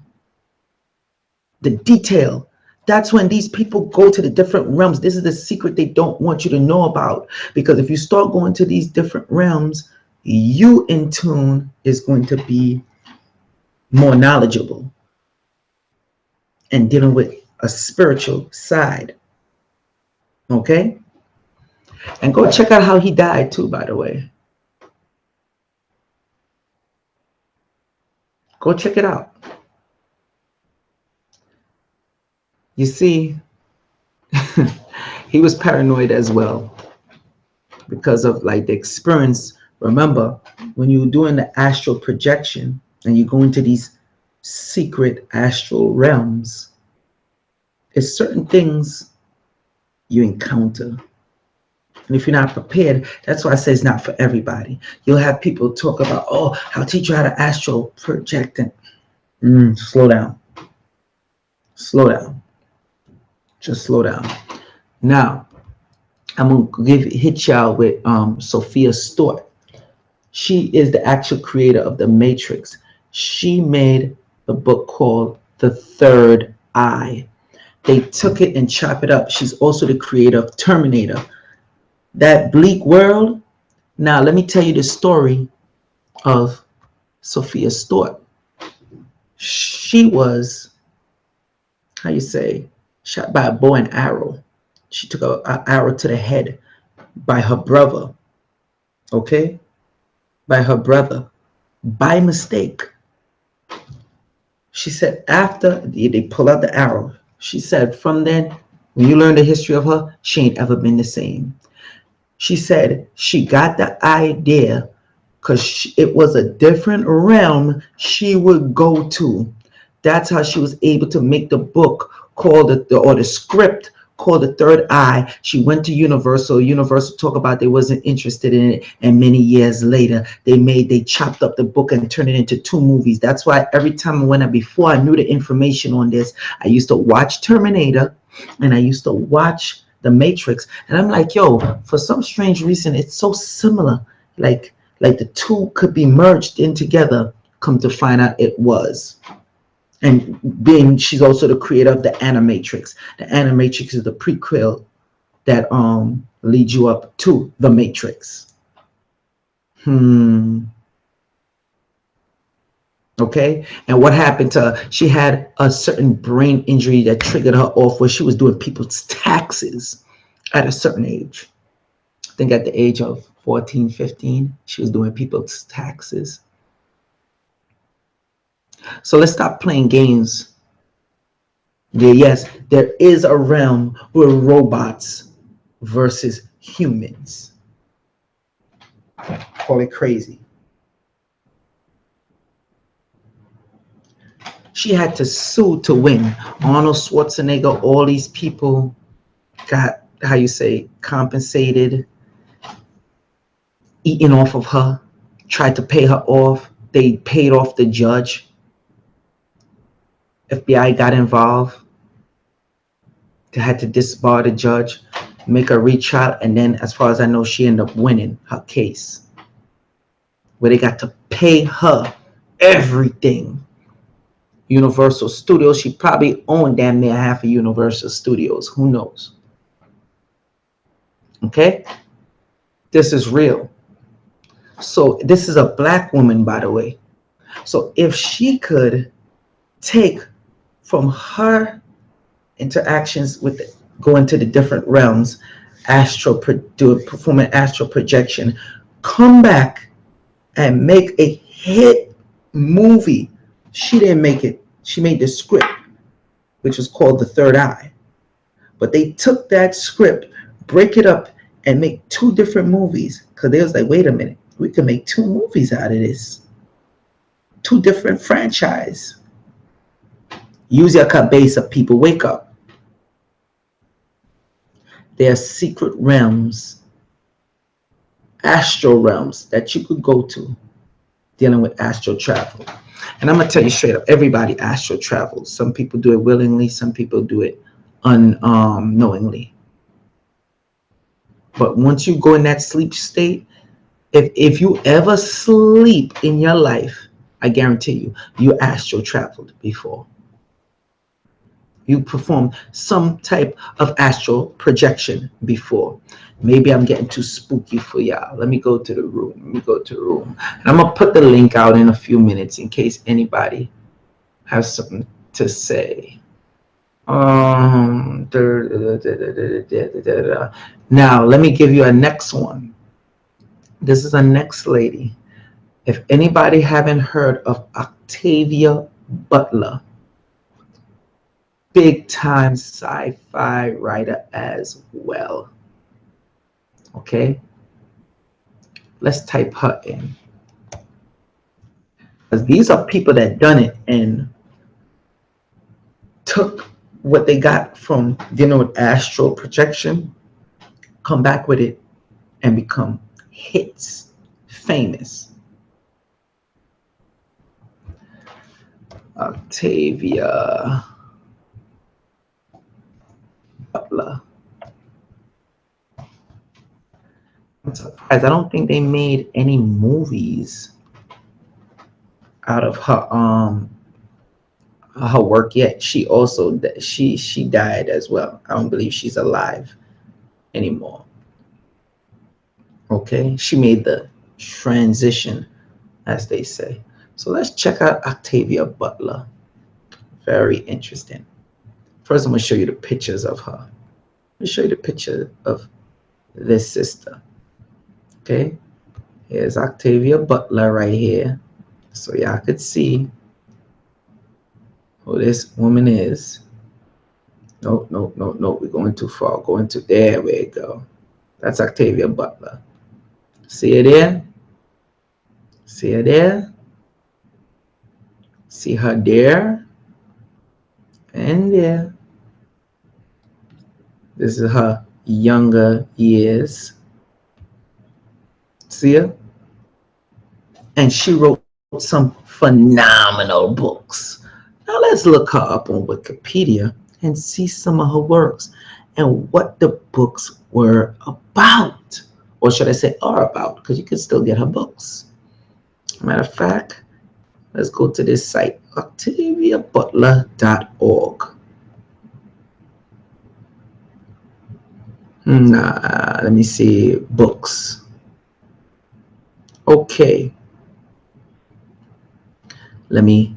the detail. That's when these people go to the different realms. This is the secret they don't want you to know about, because if you start going to these different realms, you in tune is going to be more knowledgeable and dealing with a spiritual side. Okay? And go check out how he died too, by the way. Go check it out. You see, he was paranoid as well because of like the experience. Remember, when you're doing the astral projection and you go into these secret astral realms is certain things you encounter. And if you're not prepared, that's why I say it's not for everybody. You'll have people talk about, oh, I'll teach you how to astral project. And slow down. Slow down. Just slow down. Now, I'm gonna hit y'all with Sophia Stewart. She is the actual creator of the Matrix. She made the book called The Third Eye. They took it and chopped it up. She's also the creator of Terminator. That bleak world. Now, let me tell you the story of Sophia Stewart. She was, how you say, shot by a bow and arrow. She took an arrow to the head by her brother. Okay? By her brother. By mistake. She said after they pull out the arrow, she said from then, when you learn the history of her, she ain't ever been the same. She said she got the idea because it was a different realm she would go to. That's how she was able to make the book called the script called The Third Eye. She went to Universal. Universal talked about they wasn't interested in it, and many years later they chopped up the book and turned it into 2 movies. That's why every time before I knew the information on this, I used to watch Terminator and I used to watch The Matrix, and I'm like, yo, for some strange reason it's so similar, like the 2 could be merged in together. Come to find out it was. And she's also the creator of the Animatrix. The Animatrix is the prequel that leads you up to the Matrix. Okay, and what happened to her? She had a certain brain injury that triggered her off where she was doing people's taxes at a certain age. I think at the age of 14, 15, she was doing people's taxes. So let's stop playing games. Yes, there is a realm where robots versus humans. Call it crazy. She had to sue to win. Arnold Schwarzenegger, all these people got, how you say, compensated, eating off of her, tried to pay her off. They paid off the judge. FBI got involved. They had to disbar the judge, make a retrial, and then, as far as I know, she ended up winning her case, where they got to pay her everything. Universal Studios, she probably owned damn near half of Universal Studios. Who knows? Okay? This is real. So this is a black woman, by the way. So if she could take from her interactions with going to the different realms, performing astral projection, come back and make a hit movie. She didn't make it. She made the script, which was called The Third Eye. But they took that script, break it up, and make 2 different movies. Because they was like, wait a minute, we can make 2 movies out of this. 2 different franchise. Use your cabeza, people, wake up. There are secret realms, astral realms that you could go to dealing with astral travel. And I'm going to tell you straight up, everybody astral travels. Some people do it willingly, some people do it unknowingly. But once you go in that sleep state, if you ever sleep in your life, I guarantee you astral traveled before. You performed some type of astral projection before. Maybe I'm getting too spooky for y'all. Let me go to the room. And I'm going to put the link out in a few minutes in case anybody has something to say. Now, let me give you a next one. This is a next lady. If anybody haven't heard of Octavia Butler, big time sci-fi writer as well. Okay, let's type her in, because these are people that done it and took what they got from dealing with astral projection, come back with it, and become hits, famous. Octavia Butler. I'm surprised. I don't think they made any movies out of her work yet. She also she died as well. I don't believe she's alive anymore. Okay, she made the transition, as they say. So let's check out Octavia Butler. Very interesting. First, I'm going to show you the pictures of her. Let me show you the picture of this sister. Okay, here's Octavia Butler right here. So y'all could see who this woman is. No, no, no, no, we're going too far. Going to, there we go. That's Octavia Butler. See her there? See her there? See her there? And there. This is her younger years. See her? And she wrote some phenomenal books. Now let's look her up on Wikipedia and see some of her works and what the books were about. Or should I say are about, because you can still get her books. Matter of fact, let's go to this site, octaviabutler.org. Let me see, books. Okay. Let me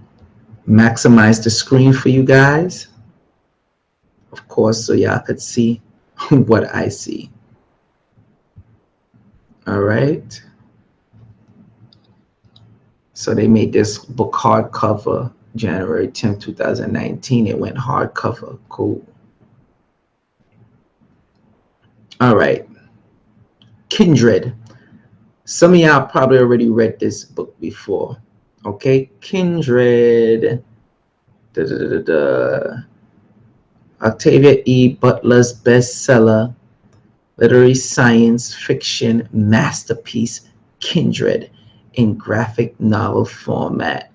maximize the screen for you guys, of course, so y'all could see what I see. All right. So they made this book hardcover January 10th, 2019. It went hardcover. Cool. All right. Kindred. Some of y'all probably already read this book before. Okay. Kindred. Octavia E. Butler's bestseller, literary science fiction masterpiece, Kindred, in graphic novel format.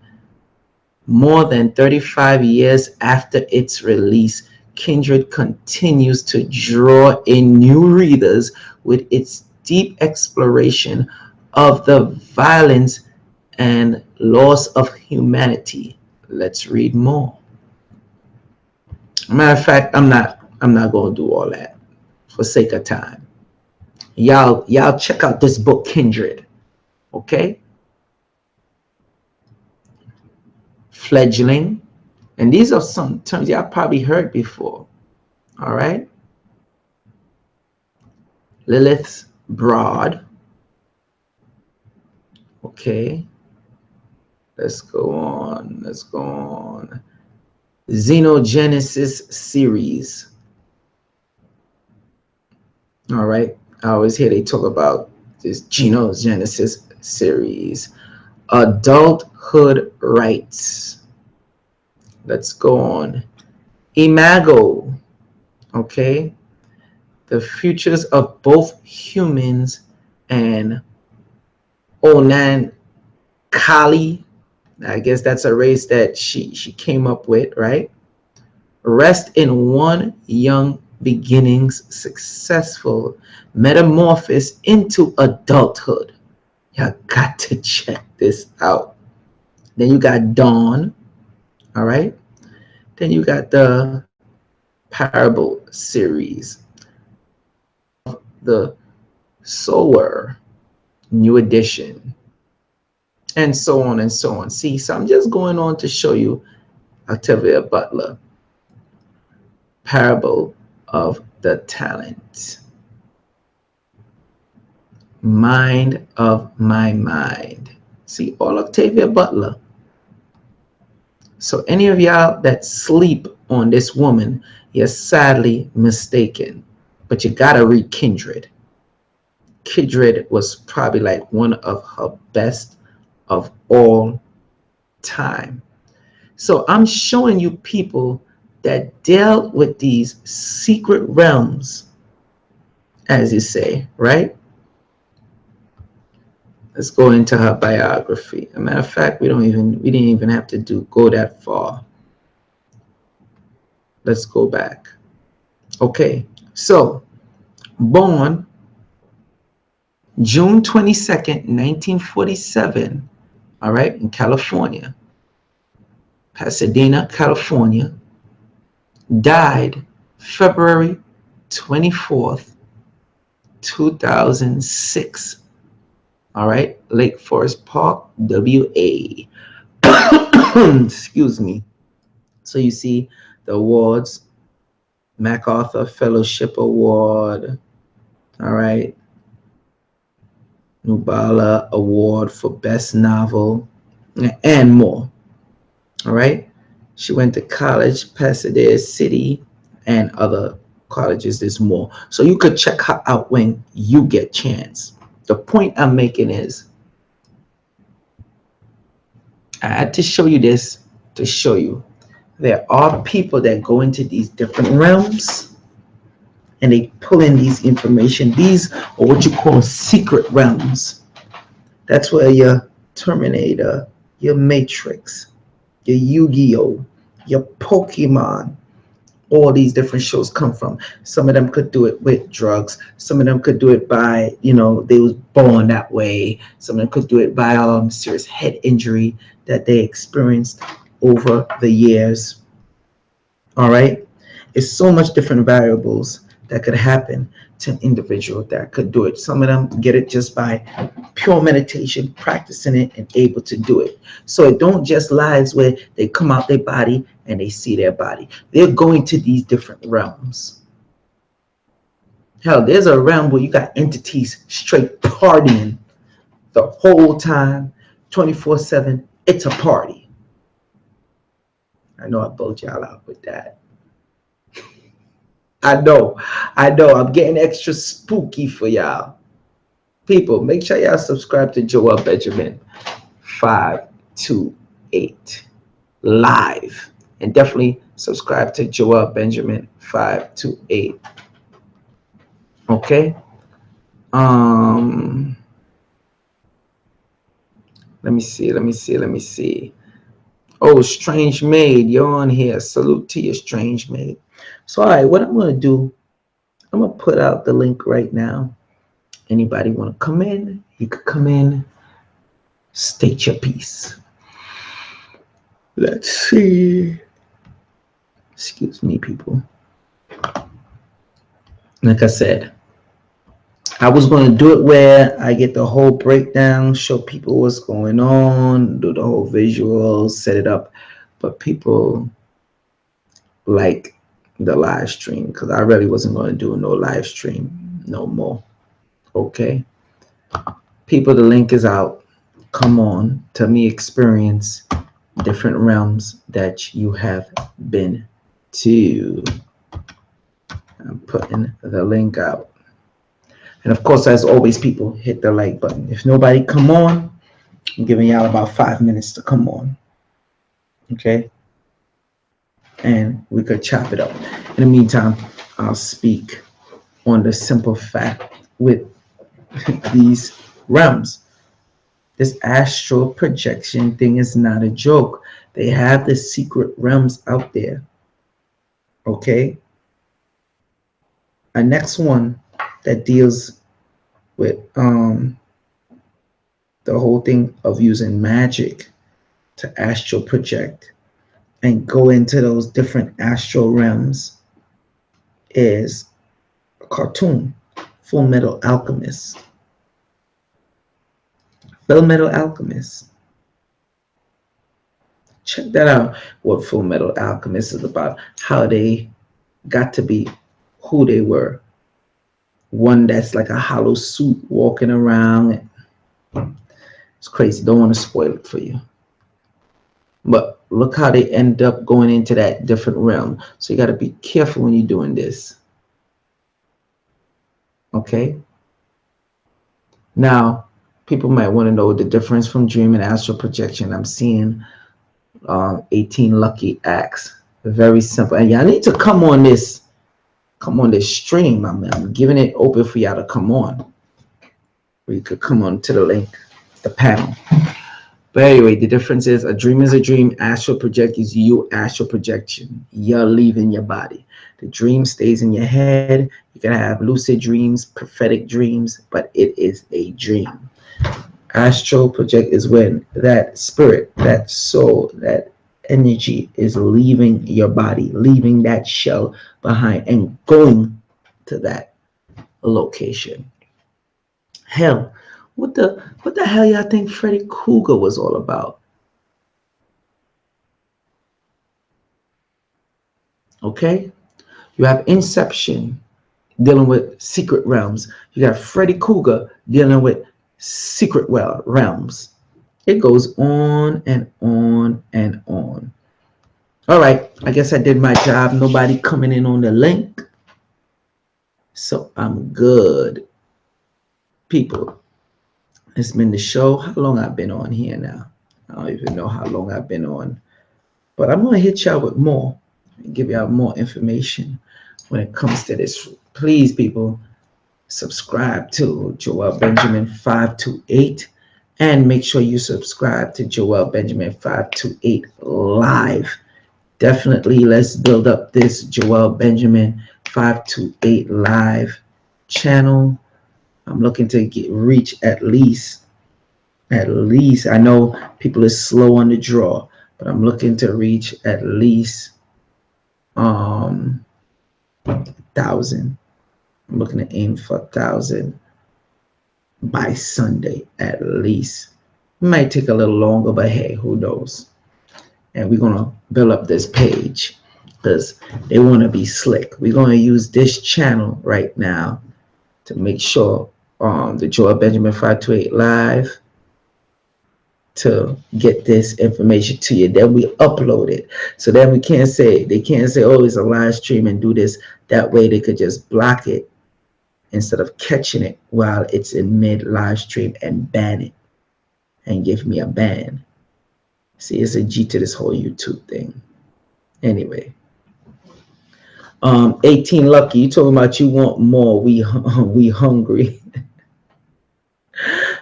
More than 35 years after its release, Kindred continues to draw in new readers with its deep exploration of the violence and loss of humanity. Let's read more. Matter of fact, I'm not going to do all that for sake of time. Y'all check out this book, Kindred. Okay? Fledgling. And these are some terms y'all probably heard before. All right? Lilith's Broad. Okay. Let's go on. Let's go on. Xenogenesis series. All right. I always hear they talk about this Xenogenesis series. Adulthood rights. Let's go on. Imago. Okay. The futures of both humans and Onan Kali. I guess that's a race that she came up with, right? Rest in one young beginning's successful metamorphosis into adulthood. You got to check this out. Then you got Dawn, all right? Then you got the Parable series, the Sower, new edition, and so on and so on. See, so I'm just going on to show you Octavia Butler, Parable of the Talent, Mind of My Mind. See, all Octavia Butler. So any of y'all that sleep on this woman, you're sadly mistaken. But you gotta read Kindred. Kindred was probably like one of her best of all time. So I'm showing you people that dealt with these secret realms, as you say, right? Let's go into her biography. As a matter of fact, we didn't even have to go that far. Let's go back. Okay, so born June 22nd, 1947, all right, in California, Pasadena, California. Died February 24th, 2006. All right, Lake Forest Park, WA. Excuse me. So you see the awards: MacArthur Fellowship Award, all right, Nobel Award for Best Novel, and more. All right. She went to college, Pasadena City, and other colleges. There's more. So you could check her out when you get chance. The point I'm making is, I had to show you this to show you there are people that go into these different realms and they pull in these information. These are what you call secret realms. That's where your Terminator, your Matrix, your Yu-Gi-Oh, your Pokemon, all these different shows come from. Some of them could do it with drugs. Some of them could do it by, they was born that way. Some of them could do it by serious head injury that they experienced over the years. All right. It's so much different variables that could happen to an individual that could do it. Some of them get it just by pure meditation, practicing it, and able to do it. So it don't just lies where they come out their body and they see their body. They're going to these different realms. Hell, there's a realm where you got entities straight partying the whole time, 24/7. It's a party. I know I bugged y'all out with that. I know. I'm getting extra spooky for y'all. People, make sure y'all subscribe to Joel Benjamin 528 live, and definitely subscribe to Joel Benjamin 528. Okay. Let me see. Oh, Strange Maid, you're on here. Salute to you, Strange Maid. So, all right, what I'm going to do, I'm going to put out the link right now. Anybody want to come in? You could come in, state your piece. Let's see. Excuse me, people. Like I said, I was going to do it where I get the whole breakdown, show people what's going on, do the whole visuals, set it up. But people like the live stream, because I really wasn't going to do no live stream no more. Okay. People, the link is out. Come on. Tell me experience different realms that you have been to. I'm putting the link out. And of course, as always, people, hit the like button. If nobody come on, I'm giving y'all about 5 minutes to come on. Okay? And we could chop it up. In the meantime, I'll speak on the simple fact with these realms. This astral projection thing is not a joke. They have the secret realms out there. Okay? Our next one that deals with the whole thing of using magic to astral project and go into those different astral realms is a cartoon, Full Metal Alchemist. Full Metal Alchemist. Check that out, what Full Metal Alchemist is about, how they got to be who they were. One that's like a hollow suit walking around. It's crazy. Don't want to spoil it for you. But look how they end up going into that different realm. So you got to be careful when you're doing this. Okay? Now, people might want to know the difference from dream and astral projection. I'm seeing 18 lucky acts. Very simple. And y'all need to come on this stream. I'm giving it open for y'all to come on. Or you could come on to the link, the panel. But anyway, the difference is a dream is a dream. Astral project is you astral projection. You're leaving your body. The dream stays in your head. You can have lucid dreams, prophetic dreams, but it is a dream. Astral project is when that spirit, that soul, that energy is leaving your body, leaving that shell behind and going to that location. Hell, what the hell y'all think Freddy Krueger was all about? Okay? You have Inception dealing with secret realms. You got Freddy Krueger dealing with secret realms. It goes on and on and on. All right, I guess I did my job. Nobody coming in on the link. So I'm good. People, it's been the show. How long I've been on here now? I don't even know how long I've been on. But I'm going to hit y'all with more and give y'all more information when it comes to this. Please, people, subscribe to Joel Benjamin 528 and make sure you subscribe to Joel Benjamin 528 live. Definitely let's build up this Joel Benjamin 528 live channel. I'm looking to reach at least I know people are slow on the draw, but I'm looking to reach at least 1,000. I'm looking to aim for 1,000 by Sunday at least. It might take a little longer, but hey, who knows? And we're gonna build up this page because they want to be slick. We're gonna use this channel right now to make sure the Joel Benjamin 528 live to get this information to you. Then we upload it. So then they can't say, oh, it's a live stream and do this. That way they could just block it instead of catching it while it's in mid live stream and ban it and give me a ban. See, it's a G to this whole YouTube thing. Anyway. 18 Lucky, you talking about you want more. We hungry.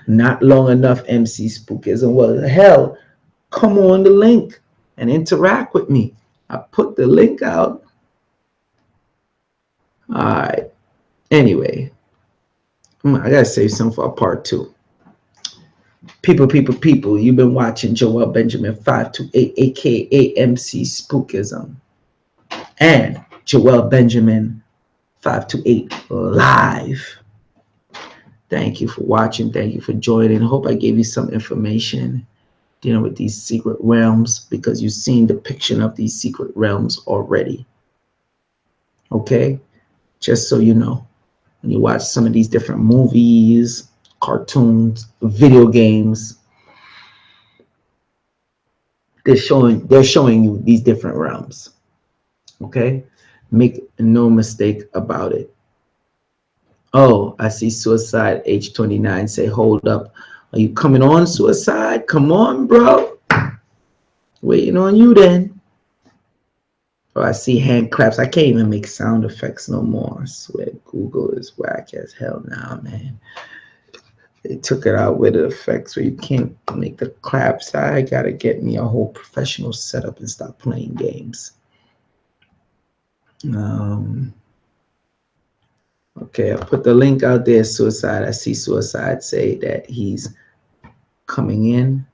Not long enough, MC Spookism. Well, hell, come on the link and interact with me. I put the link out. All right. Anyway, I gotta save some for a part 2. People, you've been watching Joel Benjamin 528, aka MC Spookism, and Joel Benjamin 528 live. Thank you for watching. Thank you for joining. I hope I gave you some information dealing with these secret realms because you've seen the depiction of these secret realms already. Okay? Just so you know, when you watch some of these different movies, cartoons, video games, they're showing you these different realms. Okay? Make no mistake about it. Oh, I see Suicide H29 say, hold up. Are you coming on, Suicide? Come on, bro. Waiting on you then. Oh, I see hand claps. I can't even make sound effects no more. I swear Google is whack as hell now, man. They took it out with the effects where you can't make the claps. I gotta get me a whole professional setup and stop playing games. Okay, I put the link out there, Suicide. I see Suicide say that he's coming in.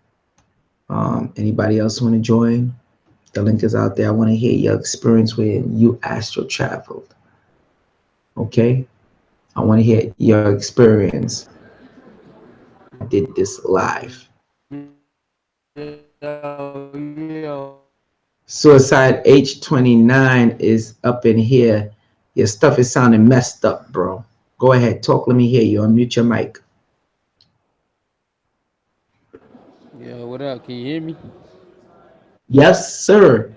Anybody else want to join? The link is out there. I want to hear your experience when you astral traveled. Okay? I want to hear your experience. I did this live. Suicide H29 is up in here. Your stuff is sounding messed up, bro. Go ahead, talk. Let me hear you. Unmute your mic. Yo, what up? Can you hear me? Yes, sir.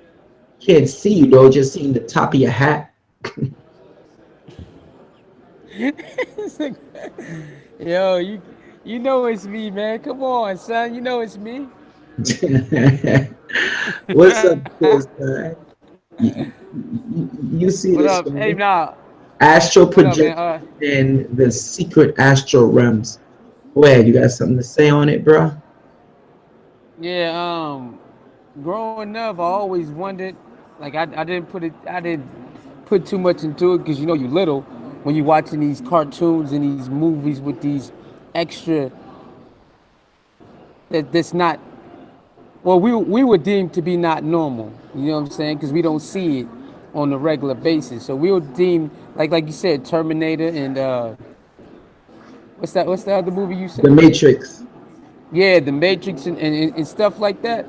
Can't see you though. Just seeing the top of your hat. Yo, you know it's me, man. Come on, son. You know it's me. What's up, Suicide? You see What this, up? Hey, right? nah. Astral What up, man? projection and the secret astral realms. Go ahead, you got something to say on it, bro? Yeah. Growing up, I always wondered. Like, I didn't put it. I didn't put too much into it because you little when you watching these cartoons and these movies with these extra that's not. Well, we were deemed to be not normal. You know what I'm saying? Because we don't see it on a regular basis. So we were deemed like you said, Terminator and what's that other movie you The said? Matrix. Yeah, the Matrix and stuff like that.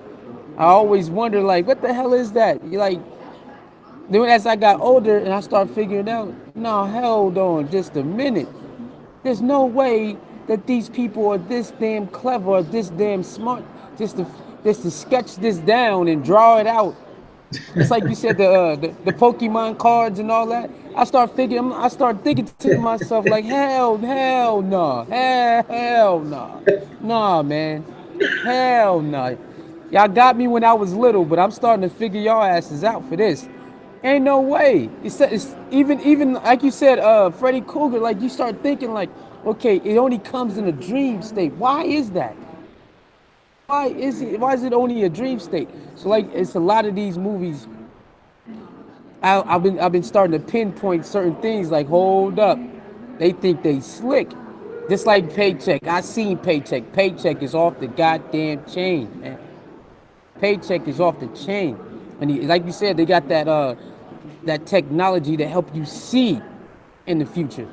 I always wonder like what the hell is that? You like then as I got older and I started figuring out, no, hold on just a minute. There's no way that these people are this damn clever or this damn smart just to just to sketch this down and draw it out. It's like you said the Pokemon cards and all that. I start thinking to myself like hell no, hell no, nah man, hell no. Y'all got me when I was little, but I'm starting to figure y'all asses out for this. Ain't no way. It's even like you said, Freddy Krueger. Like you start thinking like, okay, it only comes in a dream state. Why is that? Why is it? Why is it only a dream state? So like, it's a lot of these movies. I've been starting to pinpoint certain things. Like, hold up, they think they slick. Just like Paycheck. I seen Paycheck. Paycheck is off the goddamn chain, man. Paycheck is off the chain, and like you said, they got that technology to help you see in the future.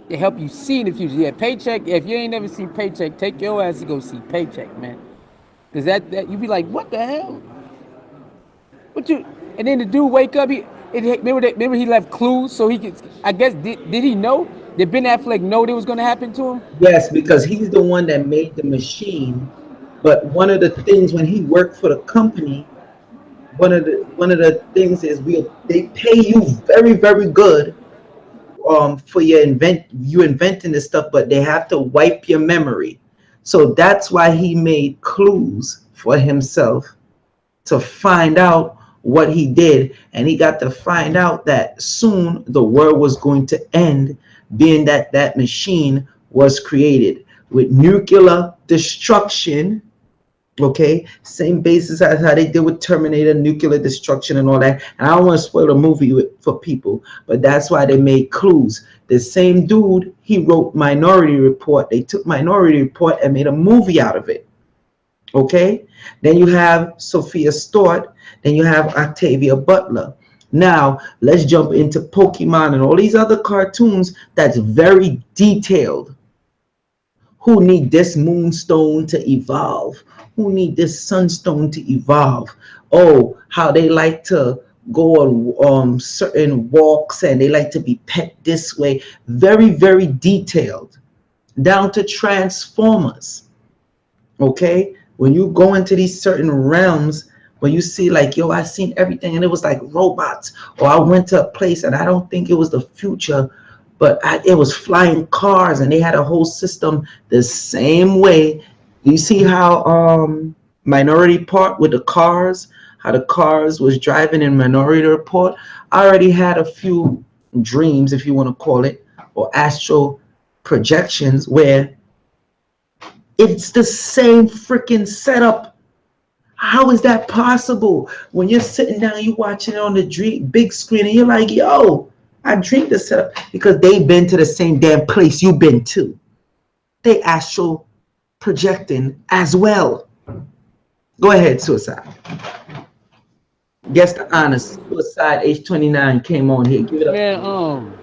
They help you see in the future. Yeah, Paycheck. If you ain't never seen Paycheck, take your ass to go see Paycheck, man. Cause that you be like, what the hell? What you? And then the dude wake up. Remember he left clues so he could. I guess did he know? Did Ben Affleck know that was gonna happen to him? Yes, because he's the one that made the machine. But one of the things when he worked for the company, one of the things is they pay you very very good for you inventing this stuff, but they have to wipe your memory. So that's why he made clues for himself to find out what he did, and he got to find out that soon the world was going to end, being that that machine was created with nuclear destruction. Okay, same basis as how they did with Terminator, nuclear destruction, and all that. And I don't want to spoil the movie for people, but that's why they made clues. The same dude, he wrote Minority Report. They took Minority Report and made a movie out of it. Okay, then you have Sophia Stewart, then you have Octavia Butler. Now let's jump into Pokemon and all these other cartoons that's very detailed. Who need this moonstone to evolve? Who need this sunstone to evolve? Oh, how they like to go on certain walks and they like to be pet this way. Very, very detailed, down to Transformers. Okay, when you go into these certain realms, when you see like, yo, I seen everything and it was like robots, or I went to a place and I don't think it was the future, but it was flying cars and they had a whole system the same way. You see how Minority Report with the cars, how the cars was driving in Minority Report. I already had a few dreams, if you want to call it, or astral projections where it's the same freaking setup. How is that possible? When you're sitting down, you watching it on the big screen, and you're like, yo, I dreamed this setup because they've been to the same damn place you've been to. They astral projecting as well. Go ahead, suicide. Guess the honest suicide age 29 came on here. Give it up. Man,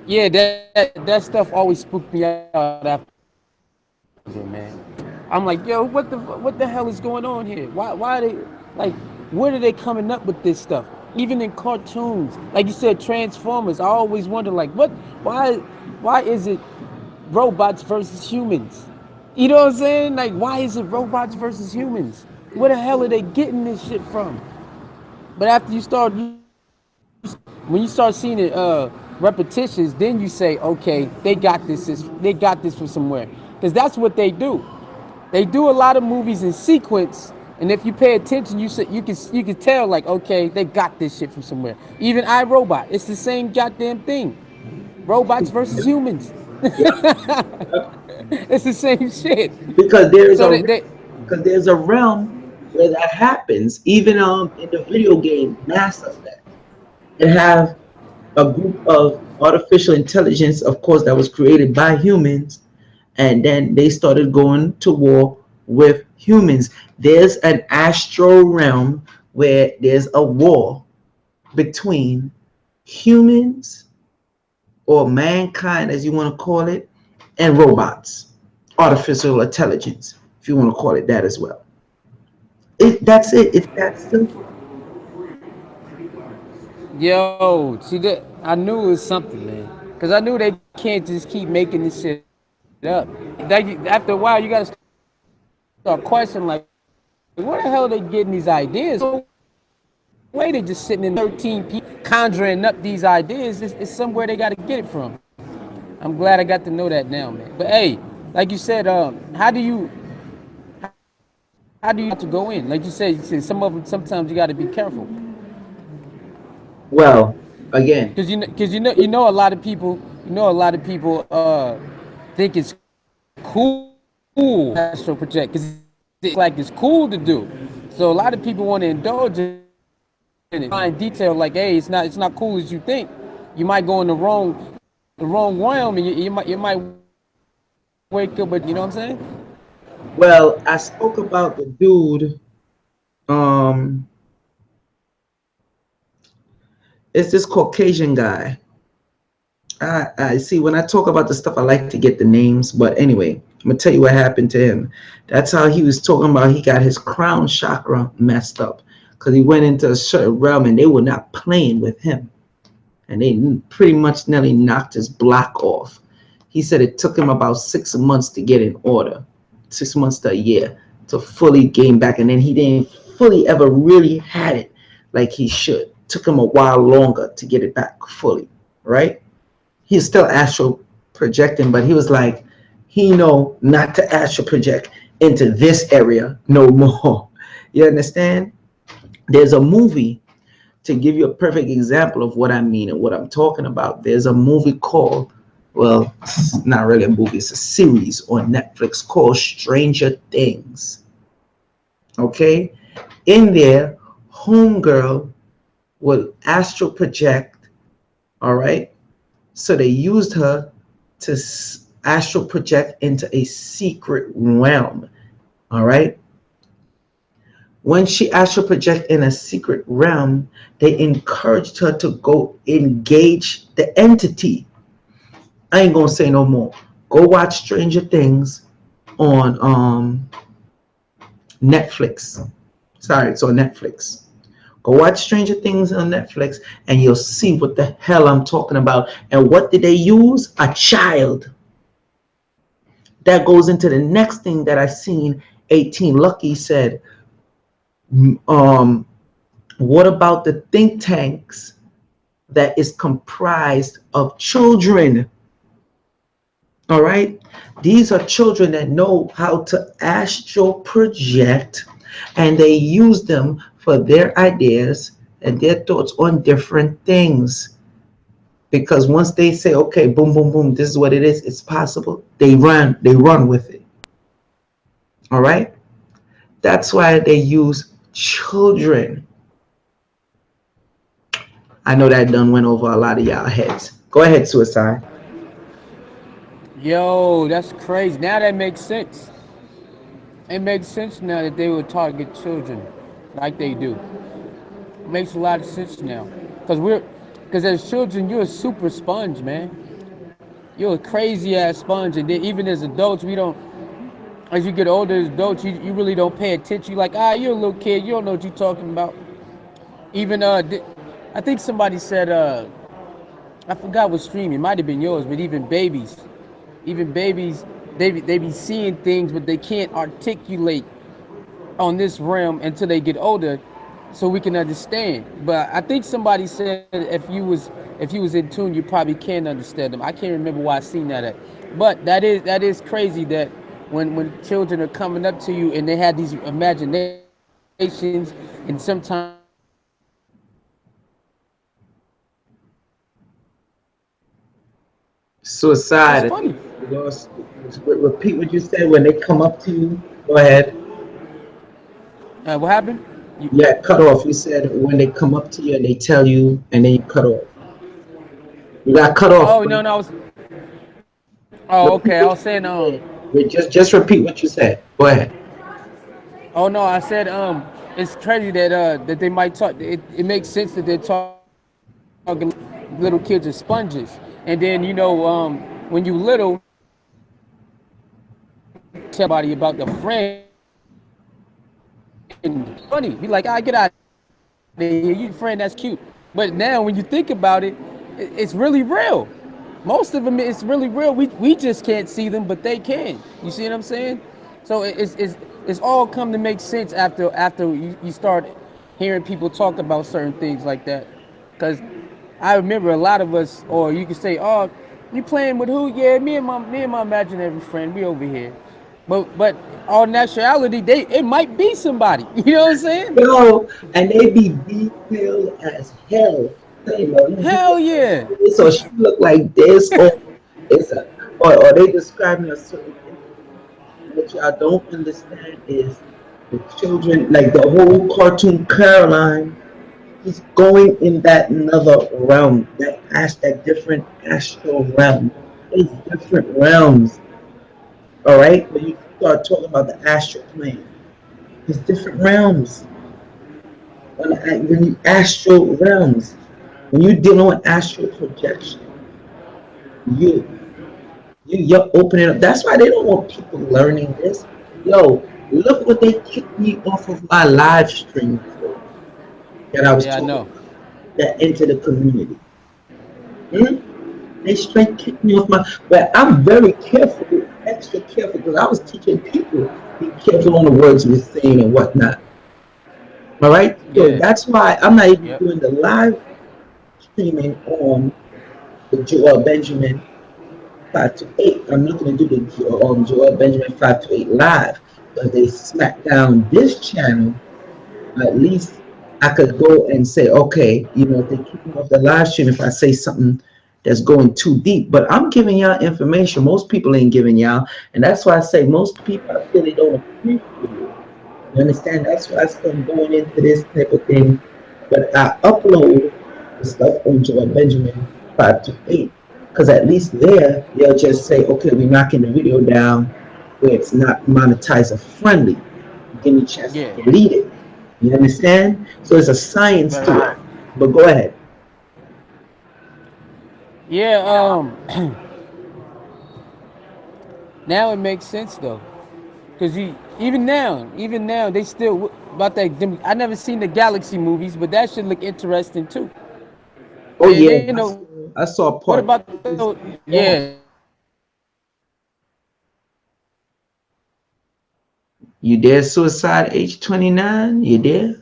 yeah, that stuff always spooked me out after, man. I'm like, yo, what the hell is going on here? Why are they like? Where are they coming up with this stuff? Even in cartoons, like you said, Transformers. I always wonder, like, why is it robots versus humans? You know what I'm saying? Like, why is it robots versus humans? Where the hell are they getting this shit from? But after when you start seeing it repetitions, then you say, okay, they got this from somewhere, because that's what they do. They do a lot of movies in sequence, And if you pay attention, you can tell like, okay, they got this shit from somewhere. Even iRobot, it's the same goddamn thing. Robots versus humans. Yeah, It's the same shit. because there's So a they because there's a realm where that happens. Even in the video game Mass Effect, it have a group of artificial intelligence, of course, that was created by humans, and then they started going to war with humans. There's an astral realm where there's a war between humans, or mankind, as you want to call it, and robots, artificial intelligence, if you want to call it that as well. That's it. It's that simple. Yo, see that? I knew it was something, man. Cause I knew they can't just keep making this shit up. After a while, you gotta start questioning, like, where the hell are they getting these ideas? No way they just sitting in 13 people conjuring up these ideas. It's somewhere they gotta get it from. I'm glad I got to know that now, man. But hey, like you said, how do you have to go in? Like you said some of them sometimes you got to be careful. Well, again, Cause a lot of people think it's cool to astral project because it's like it's cool to do. So a lot of people want to indulge in it, find detail like, hey, it's not cool as you think. You might go in the wrong realm, and you might wake up, but you know what I'm saying? well, I spoke about the dude. Um, it's this Caucasian guy. I see. When I talk about the stuff, I like to get the names. But anyway, I'm gonna tell you what happened to him. That's how he was talking about. He got his crown chakra messed up because he went into a certain realm and they were not playing with him, and they pretty much nearly knocked his block off. He said it took him about 6 months to get in order, 6 months to a year to fully gain back, and then he didn't fully ever really had it like he should. Took him a while longer to get it back fully, right? He's still astral projecting, but he was like, he know not to astral project into this area no more. You understand? There's a movie to give you a perfect example of what I mean and what I'm talking about. There's a movie called, well, it's not really a movie, it's a series on Netflix called Stranger Things. Okay? In there, Homegirl will astral project, all right? So they used her to astral project into a secret realm. All right. When she astral project in a secret realm, they encouraged her to go engage the entity. I ain't gonna say no more. Go watch Stranger Things on Netflix. Sorry, it's on Netflix. Go watch Stranger Things on Netflix and you'll see what the hell I'm talking about. And what did they use? A child. That goes into the next thing that I seen. 18 Lucky said, um, what about the think tanks that is comprised of children? All right. These are children that know how to astral project, and they use them for their ideas and their thoughts on different things. Because once they say, okay, boom, boom, boom, this is what it is, it's possible, they run with it. All right. That's why they use children. I know that done went over a lot of y'all heads. Go ahead, Suicide. Yo, that's crazy. Now that makes sense. It makes sense now that they would target children like they do. It makes a lot of sense now. Because as children, you're a super sponge, man. You're a crazy ass sponge, and then even as adults, we don't. As you get older, as adults, you really don't pay attention. You're like, you're a little kid. You don't know what you're talking about. Even I think somebody said I forgot what stream. It might have been yours, but even babies, they be seeing things, but they can't articulate on this realm until they get older, so we can understand. But I think somebody said if you was in tune, you probably can understand them. I can't remember why I seen that at. But that is crazy that when children are coming up to you and they have these imaginations, and sometimes it's Suicide. funny. You lost. Repeat what you said when they come up to you. Go ahead. What happened? You, Yeah, cut off. You said when they come up to you and they tell you, and then you cut off. You got cut off, oh bro. no, no, I was. Oh, Repeat okay. I what was saying you said. Wait, just repeat what you said. Go ahead. Oh no, I said it's crazy that that they might talk. It makes sense that they're talking little kids are sponges, and then when you little tell somebody about the friend, funny, be like, I get out of here, you friend, that's cute. But now when you think about it, it's really real. Most of them, it's really real. We just can't see them, but they can. You see what I'm saying? So it's all come to make sense after you start hearing people talk about certain things like that. Because I remember a lot of us, or you could say, oh, you playing with who? Yeah, me and my imaginary friend, we over here. But all naturality, it might be somebody. You know what I'm saying? Yo, and they be detailed as hell. You know, he Hell look like yeah. this, or she look like this, or it's a, or they describing a certain image. What y'all don't understand is the children, like the whole cartoon Caroline, he's going in that another realm, that different astral realm. There's different realms, all right. When you start talking about the astral plane, there's different realms. When you astral realms, when you're dealing with astral projection, you you're opening up. That's why they don't want people learning this. Yo, look what they kicked me off of my live stream for that I was Yeah, I talking know. about that entered the community. Hmm? They straight kicked me off my. But I'm very careful, extra careful, because I was teaching people be careful on the words we're saying and whatnot. All right, so Yeah. that's why I'm not even Yep. doing the live streaming on the Joel Benjamin 5 to 8. I'm not going to do the Joel Benjamin 5 to 8 live, but they smack down this channel. At least I could go and say, okay, if they kick me off the live stream, if I say something that's going too deep, but I'm giving y'all information most people ain't giving y'all, and that's why I say most people I feel they don't appreciate it. You understand? That's why I started going into this type of thing. But I upload the stuff on Joel Benjamin 5 to 8. Because at least there, they'll just say, okay, we're knocking the video down where it's not monetizer friendly. Give me a chance to Yeah. delete it. You understand? So there's a science Right. to it. But go ahead. Yeah. Now it makes sense though, cause you even now they still about that. I never seen the Galaxy movies, but that should look interesting too. Oh, And yeah. then I saw what part about two the this yeah? fall. You there, Suicide H29? You there?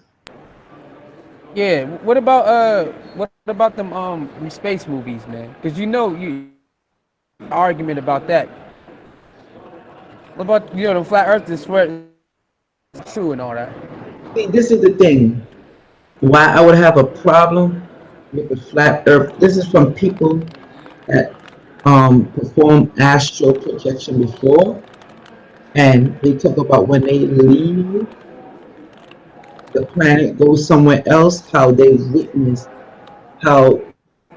Yeah. What about them space movies, man? Cause you argument about that. What about the flat Earth is where it's true and all that. See, this is the thing. Why I would have a problem with the flat earth. This is from people that perform astral projection before, and they talk about when they leave the planet, go somewhere else, how they witness how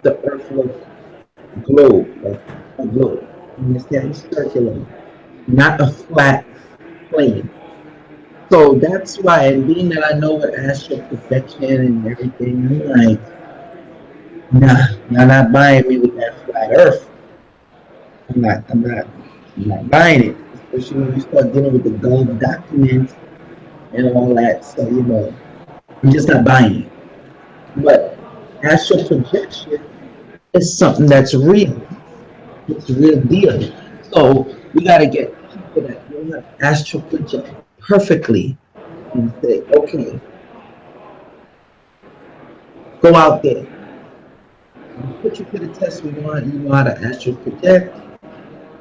the earth looks globe, like a globe. You understand? Circular, not a flat plane. So that's why, and being that I know what astral projection and everything, I'm like, nah, y'all not buying me with that flat earth. I'm not buying it. Especially when you start dealing with the gold documents and all that. So, I'm just not buying it. But astral projection is something that's real. It's a real deal. So we gotta get people that know how to astral project perfectly and say, okay, go out there. We put you to the test. You know how to astral project.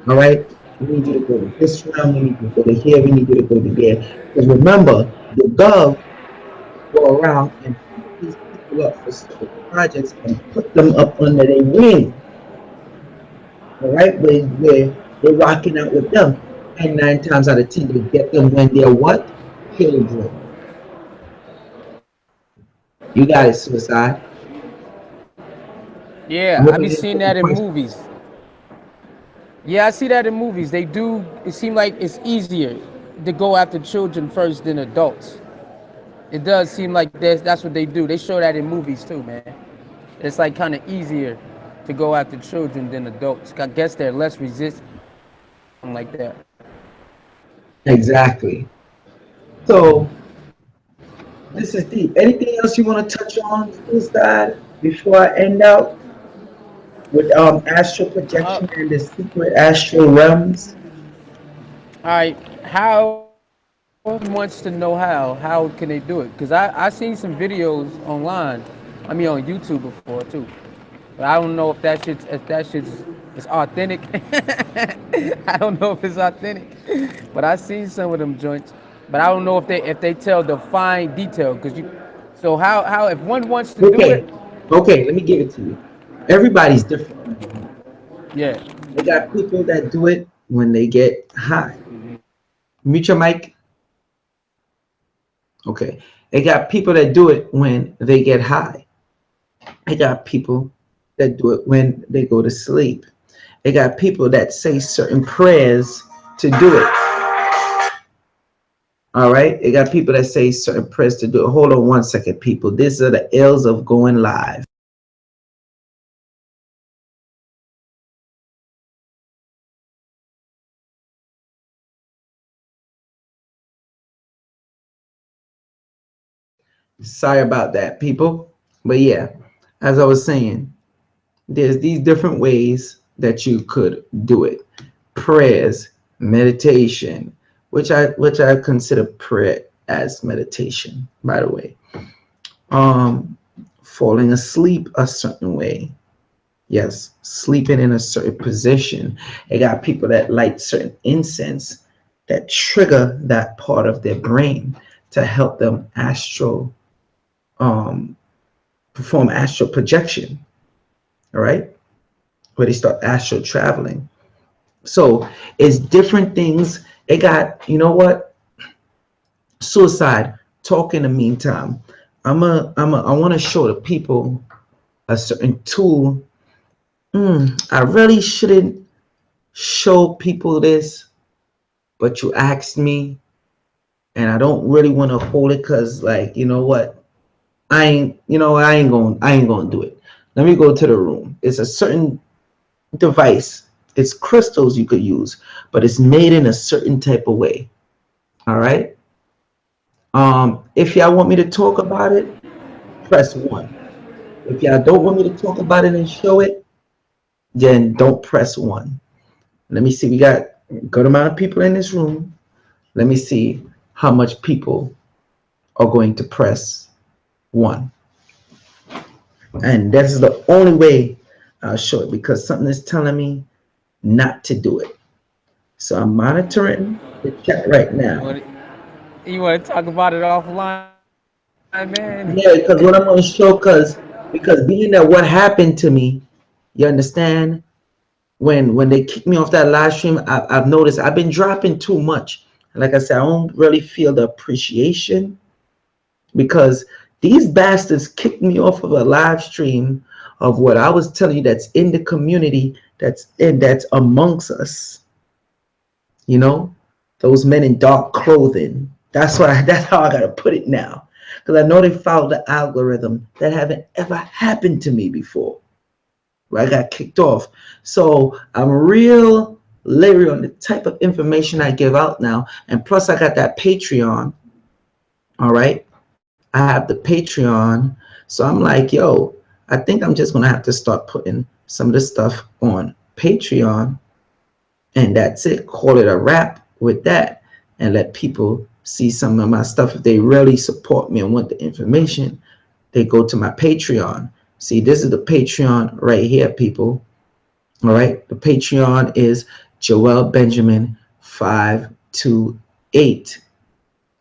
All right. We need you to go to this round. We need you to go to here. We need you to go to there. Because remember, the gov. go around and pick these people up for certain projects and put them up under their wing, all right, where they're rocking out with them. And 9 times out of 10, they get them when they're what? Children. You got it, suicide. Yeah, I'm I be gonna answer seeing the that in question. movies. Yeah, I see that in movies. They do. It seems like it's easier to go after children first than adults. It does seem like that's what they do. They show that in movies too, man. It's like kind of easier to go after children than adults. I guess they're less resistant like that. Exactly. So this is deep. Anything else you want to touch on, suicide, before I end out with astral projection and the secret astral realms? All right, how wants to know how can they do it? Because I seen some videos online, I mean on YouTube before too, but I don't know if that shit's is authentic. I don't know if it's authentic, but I seen some of them joints, but I don't know if they tell the fine detail. Because you, so how if one wants to do it, Okay, okay, let me give it to you. Everybody's different. yeah. They got people that do it when they get high. Mute your mic. Okay. They got people that do it when they get high. They got people that do it when they go to sleep. They got people that say certain prayers to do it. All right. They got people that say certain prayers to do it. Hold on 1 second, people. These are the ills of going live. Sorry about that, people. But yeah, as I was saying, there's these different ways that you could do it. Prayers, meditation, which I consider prayer as meditation, by the way. Um, Falling asleep a certain way. Yes, sleeping in a certain position. They got people that light certain incense that trigger that part of their brain to help them um perform astral projection. All right, where they start astral traveling. So it's different things. It got, you know what? Suicide. Talk in the meantime. I want to show the people a certain tool. I really shouldn't show people this, but you asked me, and I don't really want to hold it because, like, you know what? I ain't gonna do it. Let me go to the room. It's a certain device. It's crystals you could use, but it's made in a certain type of way. All right. If y'all want me to talk about it, press 1. If y'all don't want me to talk about it and show it, then don't press 1. Let me see. We got a good amount of people in this room. Let me see how much people are going to press 1. And that's the only way I'll show it, because something is telling me not to do it. So I'm monitoring the chat right You now. want to talk about it offline, man? Yeah, because what I'm going to show, because being that what happened to me, you understand, when they kicked me off that live stream, I've noticed I've been dropping too much. Like I said, I don't really feel the appreciation, because these bastards kicked me off of a live stream of what I was telling you, that's in the community, that's amongst us. You know, those men in dark clothing. That's how I gotta put it now, because I know they followed the algorithm that haven't ever happened to me before. Where I got kicked off. So I'm real leery on the type of information I give out now. And plus I got that Patreon. All right. I have the Patreon. So I'm like, yo, I think I'm just gonna have to start putting some of the stuff on Patreon. And that's it. Call it a wrap with that. And let people see some of my stuff. If they really support me and want the information, they go to my Patreon. See, this is the Patreon right here, people. All right. The Patreon is Joel Benjamin 528.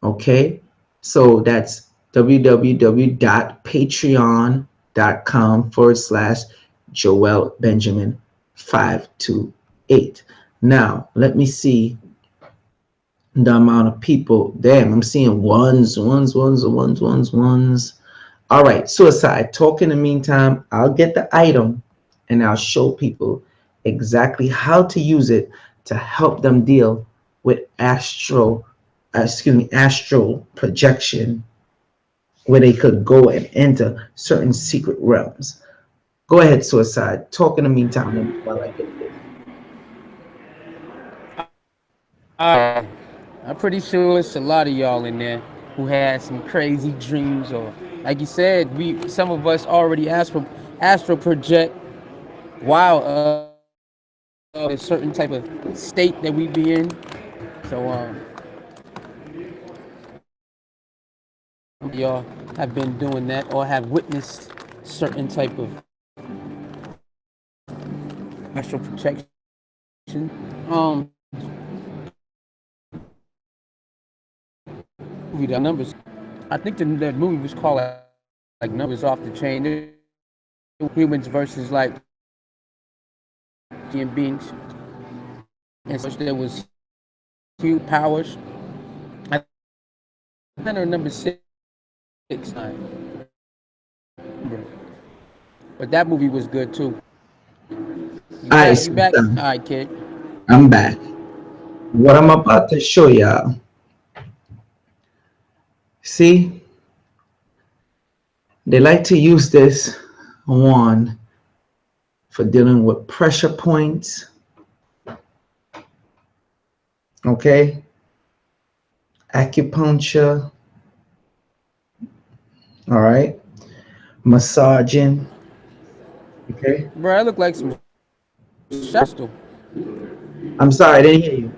Okay. So that's www.patreon.com/Joel Benjamin 528. Now, let me see the amount of people. Damn, I'm seeing ones. All right, suicide. Talk in the meantime. I'll get the item and I'll show people exactly how to use it to help them deal with astral projection, where they could go and enter certain secret realms. Go ahead, suicide. Talk in the meantime while I get this. I'm pretty sure it's a lot of y'all in there who had some crazy dreams, or like you said, some of us already astral project while a certain type of state that we be in. So y'all have been doing that or have witnessed certain type of astral projection. Movie, the numbers. I think the movie was called like Numbers Off the Chain. Humans versus like human beings, and so there was huge powers. I kind of remember 6, 9, but that movie was good too. You All right, back? You so back? All right, kid. I'm back. What I'm about to show y'all. See, they like to use this one for dealing with pressure points. Okay, acupuncture. All right, massaging. Okay, Bro, I look like some crystal. I'm sorry, I didn't hear you.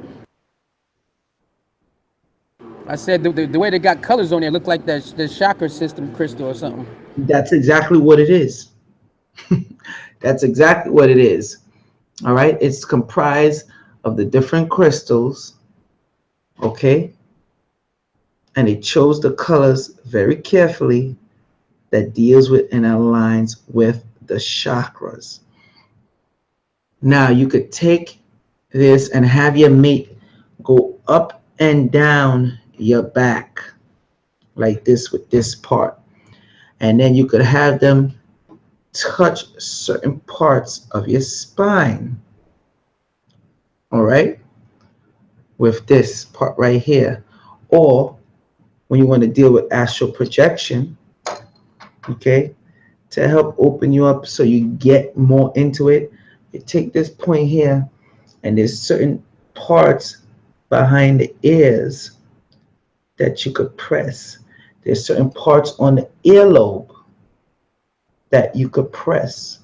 I said the way they got colors on there looked like the chakra system crystal or something. That's exactly what it is. That's exactly what it is. All right, it's comprised of the different crystals. Okay, and they chose the colors very carefully that deals with and aligns with the chakras. Now you could take this and have your mate go up and down your back like this with this part, and then you could have them touch certain parts of your spine. All right, with this part right here. Or when you want to deal with astral projection, okay, to help open you up so you get more into it, you take this point here, and there's certain parts behind the ears that you could press. There's certain parts on the earlobe that you could press.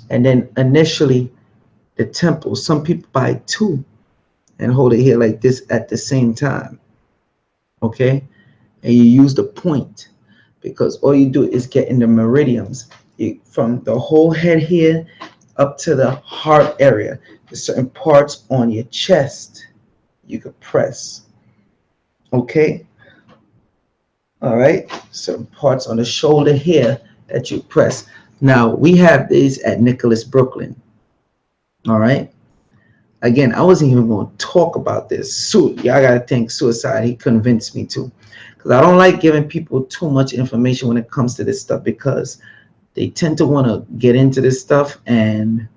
And then initially the temple, some people buy two and hold it here like this at the same time. Okay, and you use the point, because all you do is get in the meridians from the whole head here up to the heart area. There's certain parts on your chest you could press. Okay, all right, certain parts on the shoulder here that you press. Now we have these at Nicholas Brooklyn. All right, again, I wasn't even going to talk about this. Y'all gotta thank suicide, he convinced me to, because I don't like giving people too much information when it comes to this stuff, because they tend to want to get into this stuff and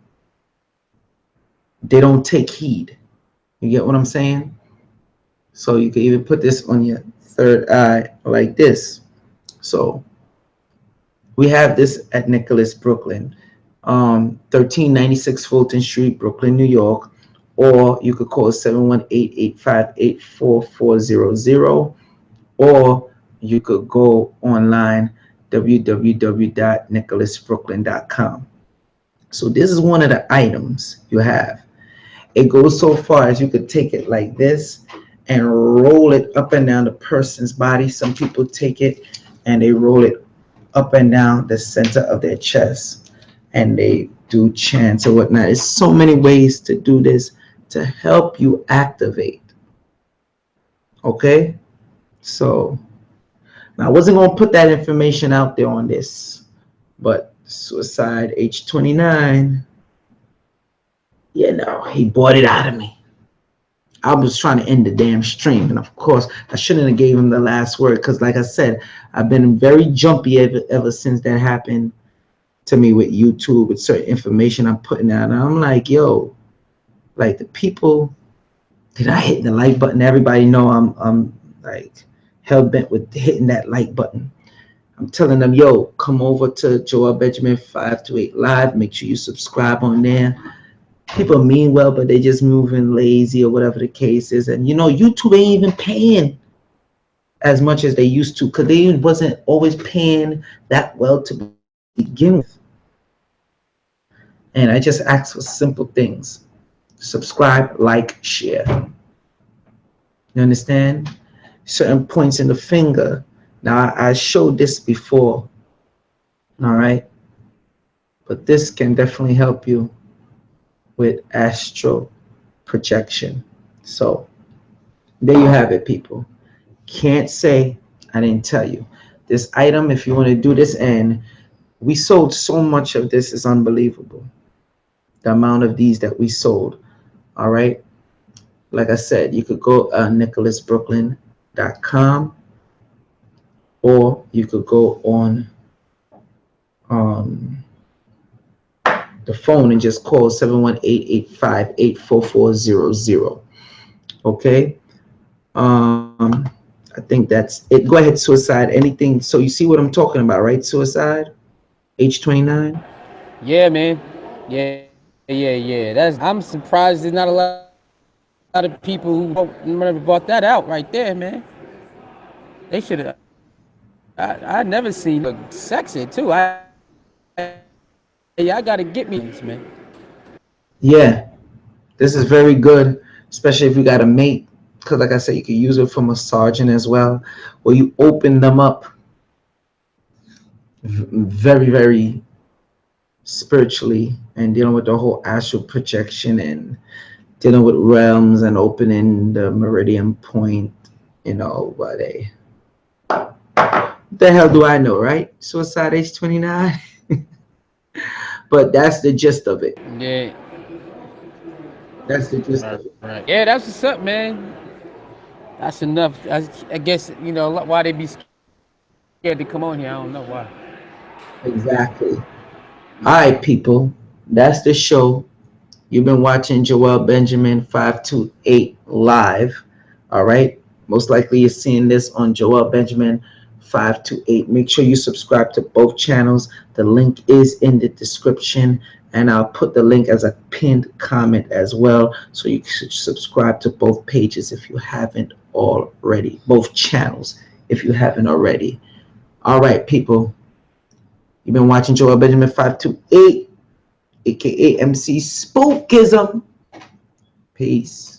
they don't take heed. You get what I'm saying? So you can even put this on your third eye like this. So we have this at Nicholas Brooklyn, 1396 Fulton Street, Brooklyn, New York. Or you could call 718-858-4400, or you could go online, www.nicholasbrooklyn.com. So this is one of the items you have. It goes so far as you could take it like this and roll it up and down the person's body. Some people take it and they roll it up and down the center of their chest and they do chants or whatnot. There's so many ways to do this to help you activate. Okay, so Now, I wasn't going to put that information out there on this, but suicide age 29, he bought it out of me. I was trying to end the damn stream, and of course, I shouldn't have gave him the last word because, like I said, I've been very jumpy ever since that happened to me with YouTube, with certain information I'm putting out. And I'm like, yo, like the people, did I hit the like button? Everybody know I'm like hell bent with hitting that like button. I'm telling them, yo, come over to Joel Benjamin 528 Live. Make sure you subscribe on there. People mean well, but they just moving lazy or whatever the case is. And YouTube ain't even paying as much as they used to, because they wasn't always paying that well to begin with. And I just ask for simple things: subscribe, like, share. You understand? Certain points in the finger. Now, I showed this before, all right? But this can definitely help you with astral projection. So there you have it, people. Can't say I didn't tell you. This item, if you want to do this, and we sold so much of this, is unbelievable. The amount of these that we sold. All right. Like I said, you could go nicholasbrooklyn.com, or you could go on the phone and just call 718-858-4400. Okay. I think that's it. Go ahead, suicide. Anything? So you see what I'm talking about, right? Suicide, age 29. Yeah, man. Yeah. I'm surprised there's not a lot of people who bought that out right there, man. They should have. I never seen look sexy too. I gotta get me these, man. Yeah, this is very good, especially if you got a mate. Because, like I said, you can use it for massaging as well, where you open them up very, very spiritually, and dealing with the whole astral projection and dealing with realms and opening the meridian point. What the hell do I know, right? Suicide age 29. But that's the gist of it. Yeah. That's the gist of it. Right. Yeah, that's what's up, man. That's enough. I guess why they be scared to come on here. I don't know why. Exactly. All right, people. That's the show. You've been watching Joel Benjamin 528 live. All right. Most likely you're seeing this on Joel Benjamin 528. Make sure you subscribe to both channels. The link is in the description, and I'll put the link as a pinned comment as well, so you should subscribe to both pages if you haven't already. Both channels if you haven't already. All right, people. You've been watching Joel Benjamin 528, aka MC Spookism. Peace.